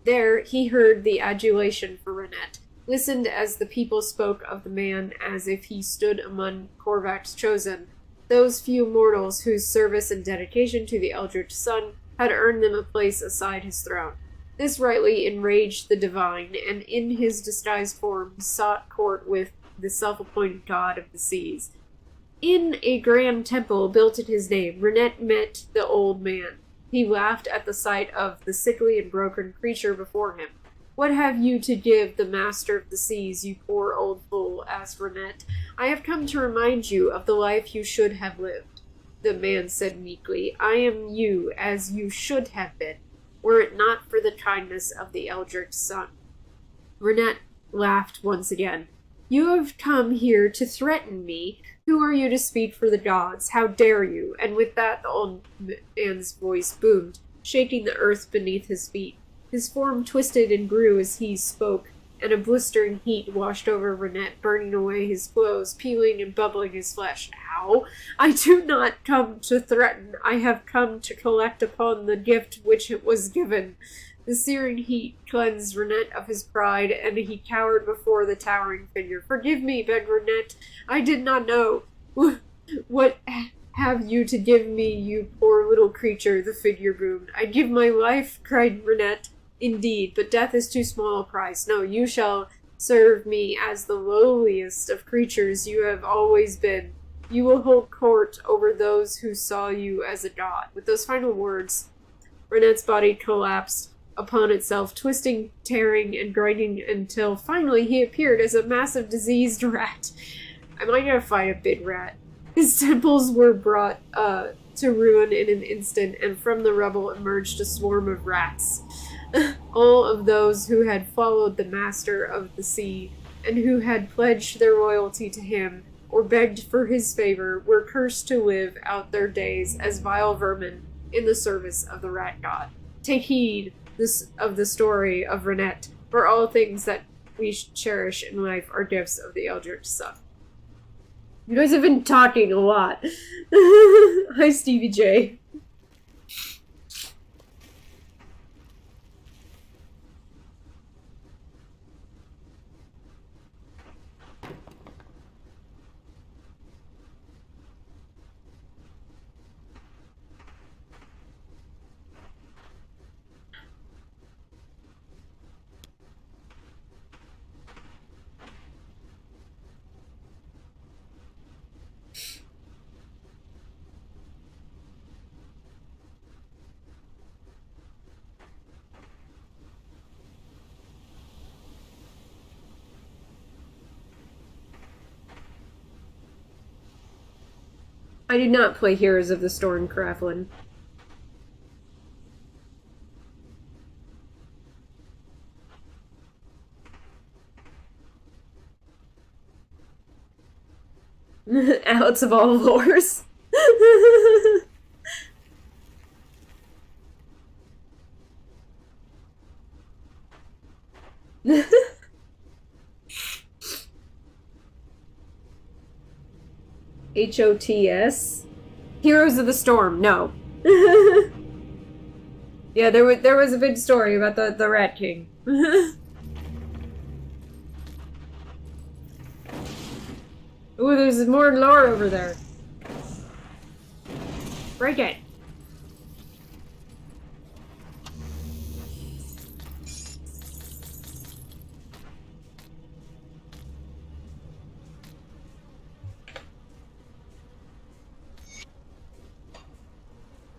There he heard the adulation for Renette, listened as the people spoke of the man as if he stood among Korvac's chosen, those few mortals whose service and dedication to the eldritch son had earned them a place aside his throne. This rightly enraged the divine, and in his disguised form he sought court with the self-appointed god of the seas. In a grand temple built in his name, Renette met the old man. He laughed at the sight of the sickly and broken creature before him. "What have you to give the master of the seas, you poor old fool?" asked Renette. "I have come to remind you of the life you should have lived." The man said meekly, "I am you as you should have been, were it not for the kindness of the eldritch sun." Renette laughed once again. "You have come here to threaten me. Who are you to speak for the gods? How dare you?" And with that the old man's voice boomed, shaking the earth beneath his feet. His form twisted and grew as he spoke, and a blistering heat washed over Renette, burning away his clothes, peeling and bubbling his flesh. "Ow! I do not come to threaten. I have come to collect upon the gift which it was given." The searing heat cleansed Renette of his pride, and he cowered before the towering figure. "Forgive me," begged Renette. "I did not know." "What have you to give me, you poor little creature?" the figure boomed. "I'd give my life," cried Renette. "Indeed, but death is too small a price. No, you shall serve me as the lowliest of creatures you have always been. You will hold court over those who saw you as a god." With those final words, Renette's body collapsed upon itself, twisting, tearing, and grinding until finally he appeared as a massive diseased rat. I might have to fight a big rat. His temples were brought to ruin in an instant, and from the rubble emerged a swarm of rats. All of those who had followed the master of the sea, and who had pledged their loyalty to him, or begged for his favor, were cursed to live out their days as vile vermin in the service of the rat god. Take heed of the story of Renette, for all things that we cherish in life are gifts of the eldritch sun. You guys have been talking a lot. Hi, Stevie J. I did not play Heroes of the Storm, Craflin. Alex of all lores. HOTS? Heroes of the Storm, no. Yeah, there was a big story about the Rat King. Ooh, there's more lore over there. Break it.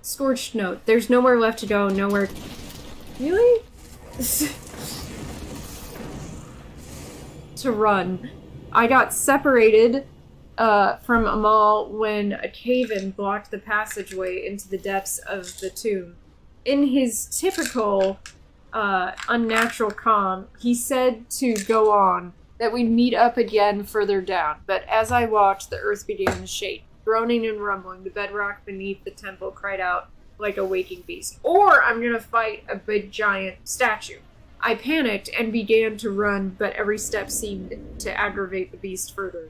Scorched note. There's nowhere left to go, nowhere... Really? To run. I got separated from Amal when a cave-in blocked the passageway into the depths of the tomb. In his typical unnatural calm, he said to go on, that we'd meet up again further down, but as I watched, the earth began to shake. Groaning and rumbling, the bedrock beneath the temple cried out like a waking beast. Or I'm gonna fight a big giant statue. I panicked and began to run, but every step seemed to aggravate the beast further.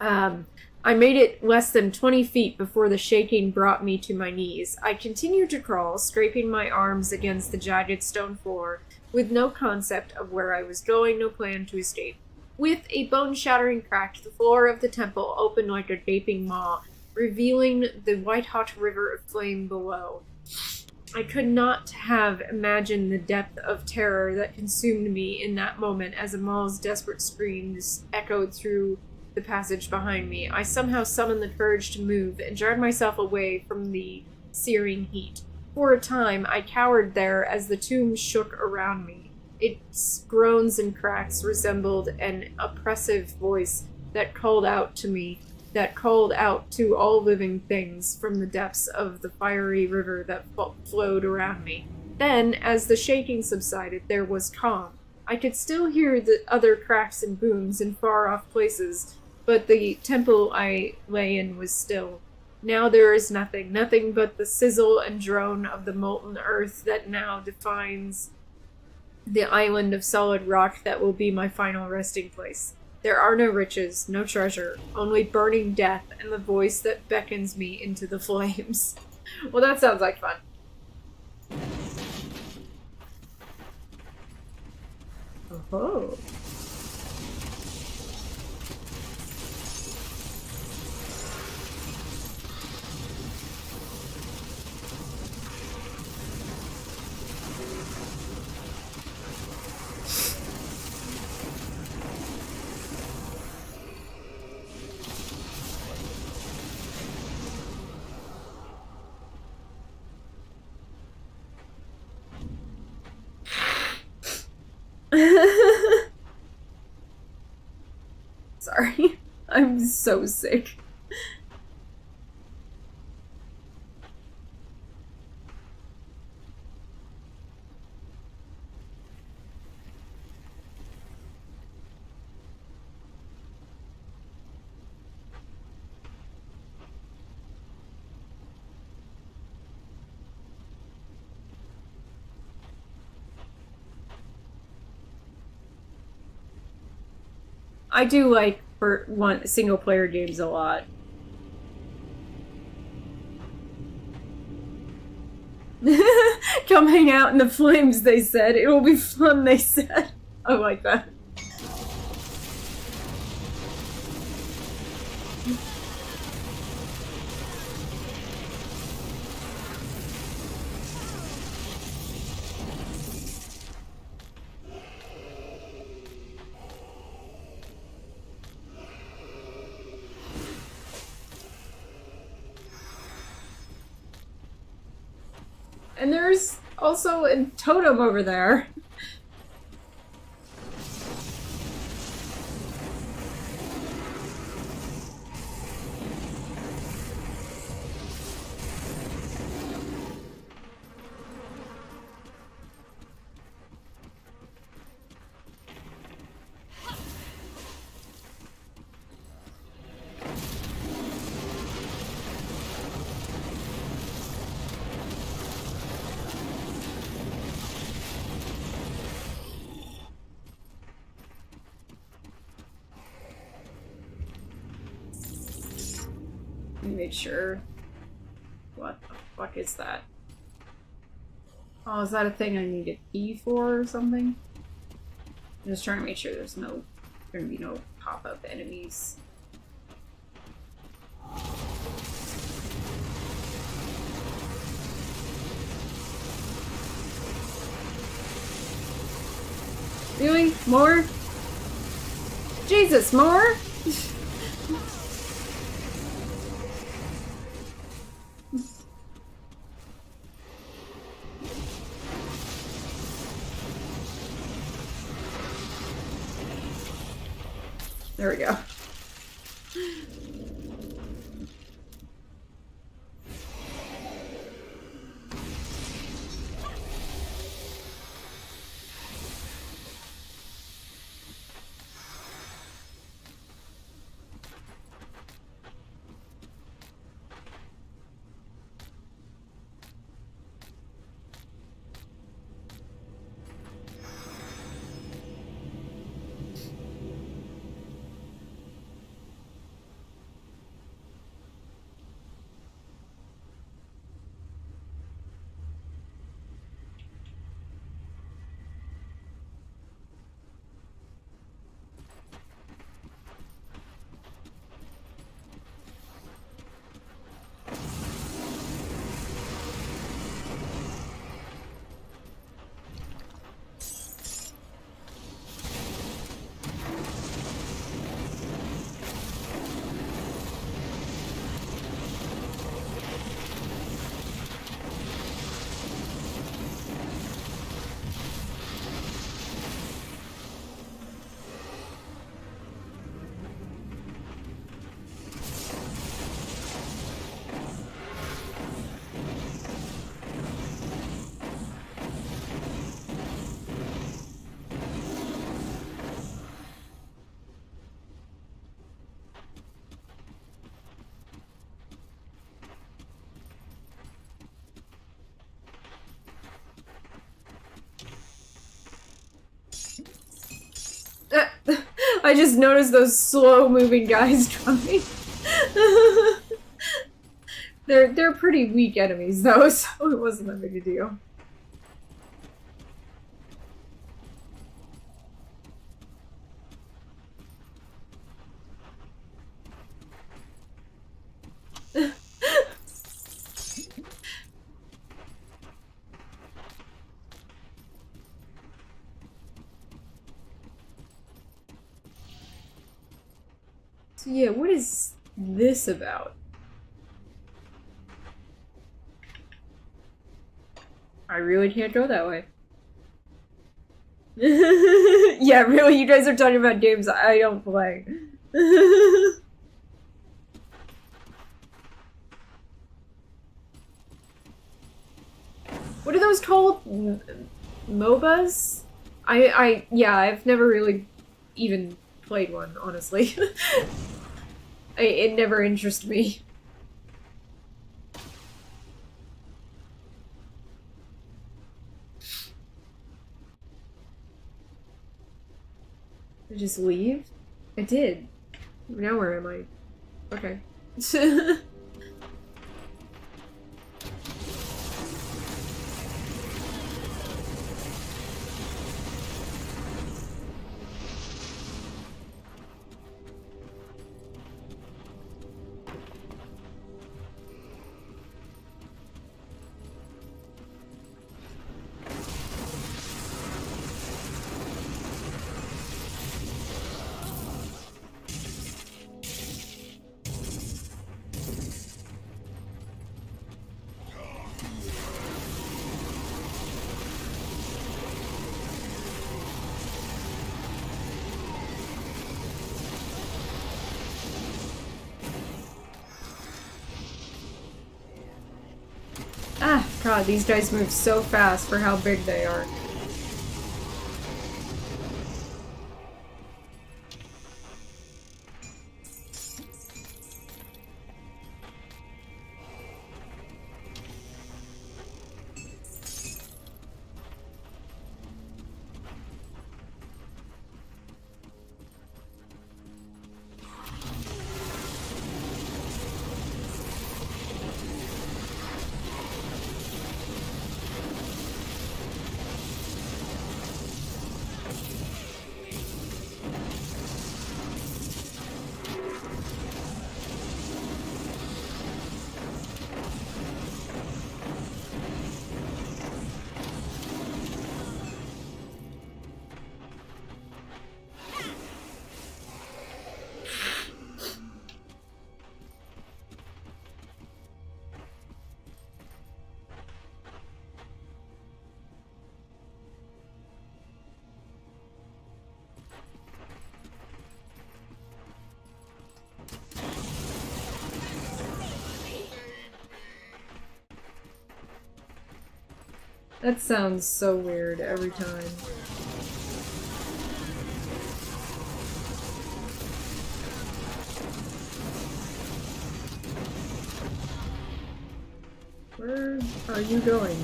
I made it less than 20 feet before the shaking brought me to my knees. I continued to crawl, scraping my arms against the jagged stone floor, with no concept of where I was going, no plan to escape. With a bone-shattering crack, the floor of the temple opened like a gaping maw, revealing the white-hot river of flame below. I could not have imagined the depth of terror that consumed me in that moment as Amal's desperate screams echoed through the the passage behind me, I somehow summoned the courage to move and dragged myself away from the searing heat. For a time, I cowered there as the tomb shook around me. Its groans and cracks resembled an oppressive voice that called out to me, that called out to all living things from the depths of the fiery river that flowed around me. Then, as the shaking subsided, there was calm. I could still hear the other cracks and booms in far-off places, but the temple I lay in was still. Now there is nothing, nothing but the sizzle and drone of the molten earth that now defines the island of solid rock that will be my final resting place. There are no riches, no treasure, only burning death and the voice that beckons me into the flames. Well, that sounds like fun. Oh. Sorry, I'm so sick. I do like for one single player games a lot. Come hang out in the flames, they said. It will be fun, they said. I like that. And there's also a totem over there. Let me make sure. What the fuck is that? Oh, is that a thing I need a key for or something? I'm just trying to make sure there's gonna be no pop-up enemies. Really? More? Jesus, more? There we go. I just noticed those slow-moving guys coming. They're pretty weak enemies though, so it wasn't that big a deal. So yeah, what is this about? I really can't go that way. Yeah, really, you guys are talking about games I don't play. What are those called? MOBAs? Yeah, I've never really even played one, honestly. It never interested me. I just leave? I did. Now where am I? Okay. Ah, God, these guys move so fast for how big they are. That sounds so weird every time. Where are you going?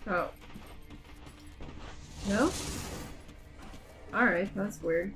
Oh. No? Alright, that's weird.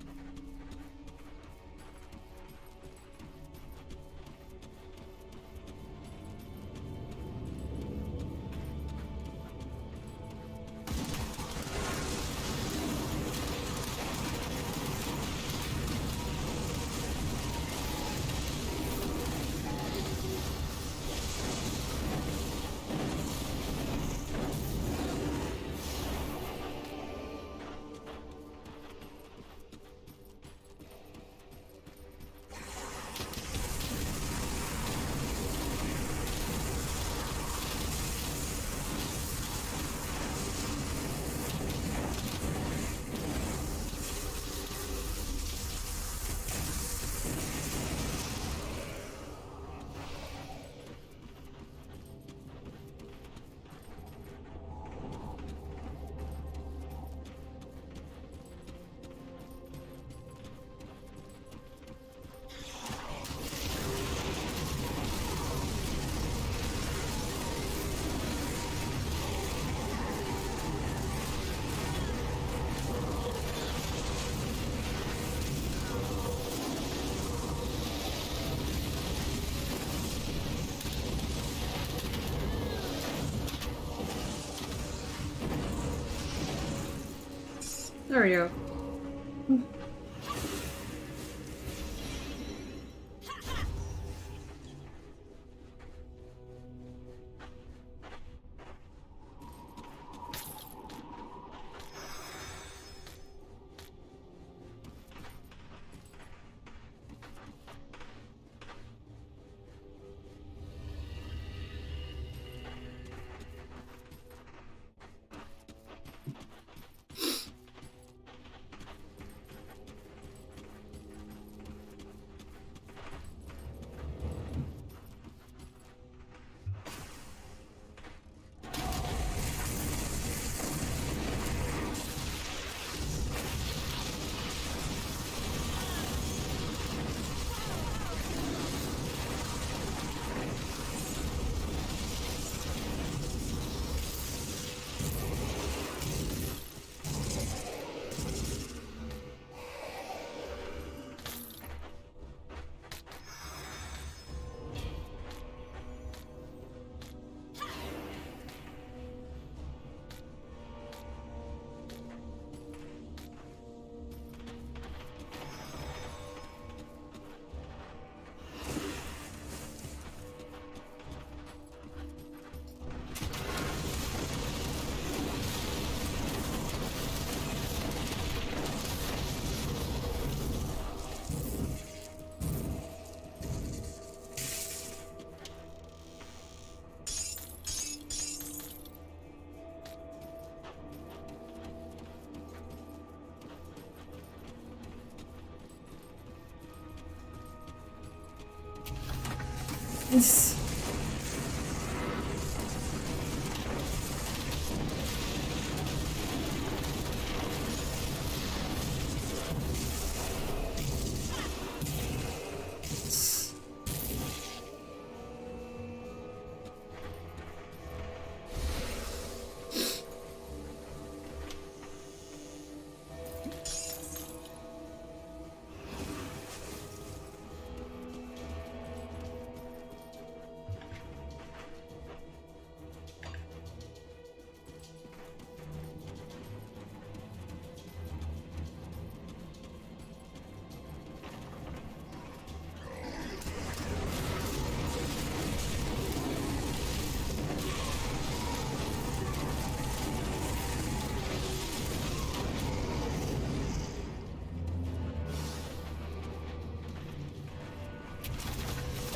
There we go.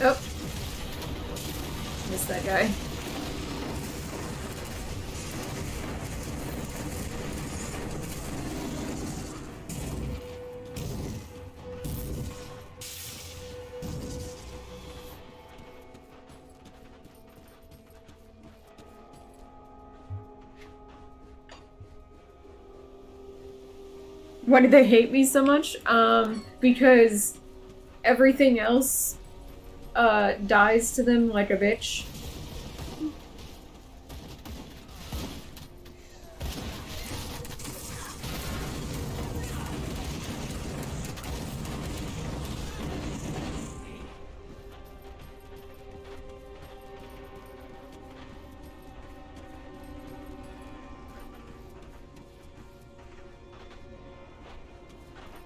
Oh. Missed that guy. Why do they hate me so much? Because everything else dies to them like a bitch.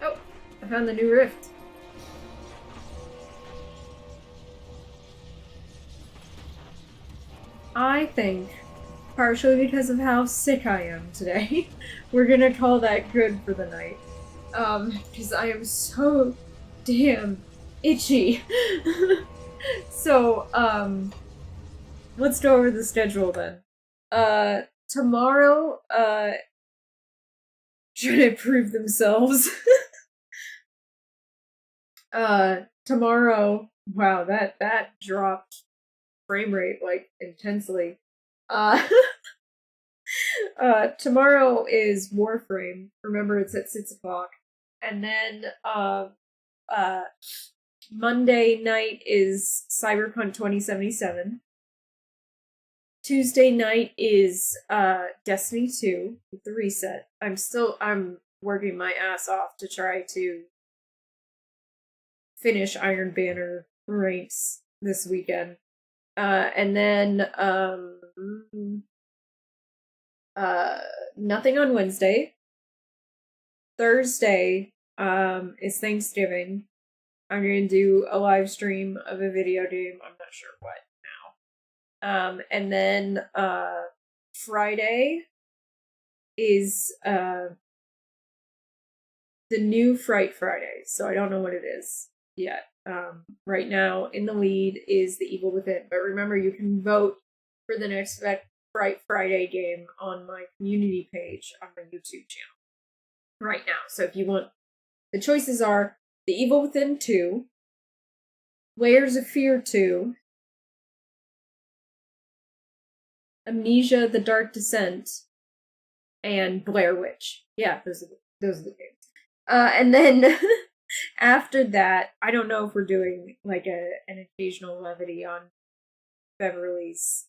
Oh, I found the new rift. I think, partially because of how sick I am today, we're gonna call that good for the night. Because I am so damn itchy. So, let's go over the schedule then. Tomorrow, should it prove themselves? Tomorrow, wow, that dropped frame rate, like, intensely. Uh, tomorrow is Warframe. Remember, it's at 6 o'clock. And then, Monday night is Cyberpunk 2077. Tuesday night is, Destiny 2 with the reset. I'm working my ass off to try to finish Iron Banner ranks this weekend. And then, nothing on Wednesday. Thursday is Thanksgiving. I'm gonna do a live stream of a video game. I'm not sure what now. And then Friday is the new Fright Friday, so I don't know what it is yet. Right now, in the lead is The Evil Within, but remember, you can vote for the next Fright Friday game on my community page on my YouTube channel right now. So if you want, the choices are The Evil Within 2, Layers of Fear 2, Amnesia: The Dark Descent, and Blair Witch. Yeah, those are the games. And then after that, I don't know if we're doing like an occasional levity on Beverly's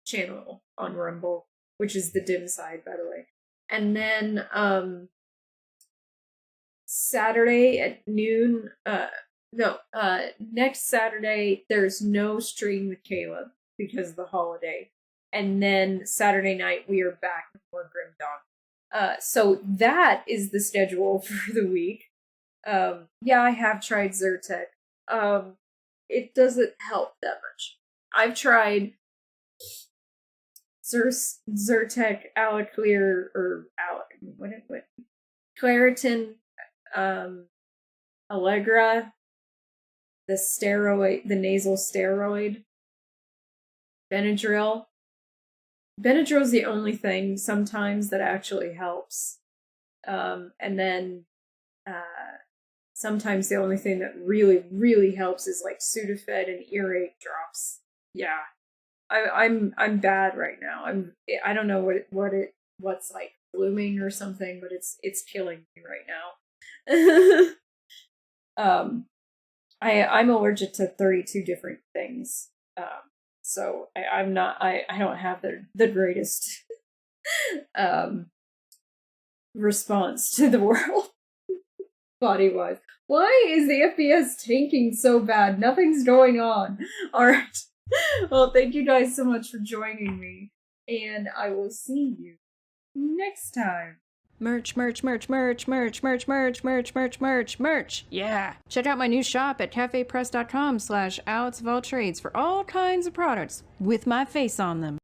channel on Rumble, which is the dim side, by the way. And then Saturday at noon, next Saturday there's no stream with Caleb because of the holiday. And then Saturday night we are back with more Grim Dawn. So that is the schedule for the week. Yeah, I have tried Zyrtec. It doesn't help that much. I've tried Zyrtec, Alaclear, or Claritin, Allegra, the nasal steroid, Benadryl. Benadryl is the only thing sometimes that actually helps. And then sometimes the only thing that really, really helps is like Sudafed and earache drops. Yeah. I'm bad right now. I don't know what's like blooming or something, but it's killing me right now. I'm allergic to 32 different things. So I don't have the greatest response to the world body-wise. Why is the FPS tanking so bad? Nothing's going on. Alright. Well, thank you guys so much for joining me, and I will see you next time. Merch. Yeah. Check out my new shop at cafepress.com/AlexofAllTrades for all kinds of products with my face on them.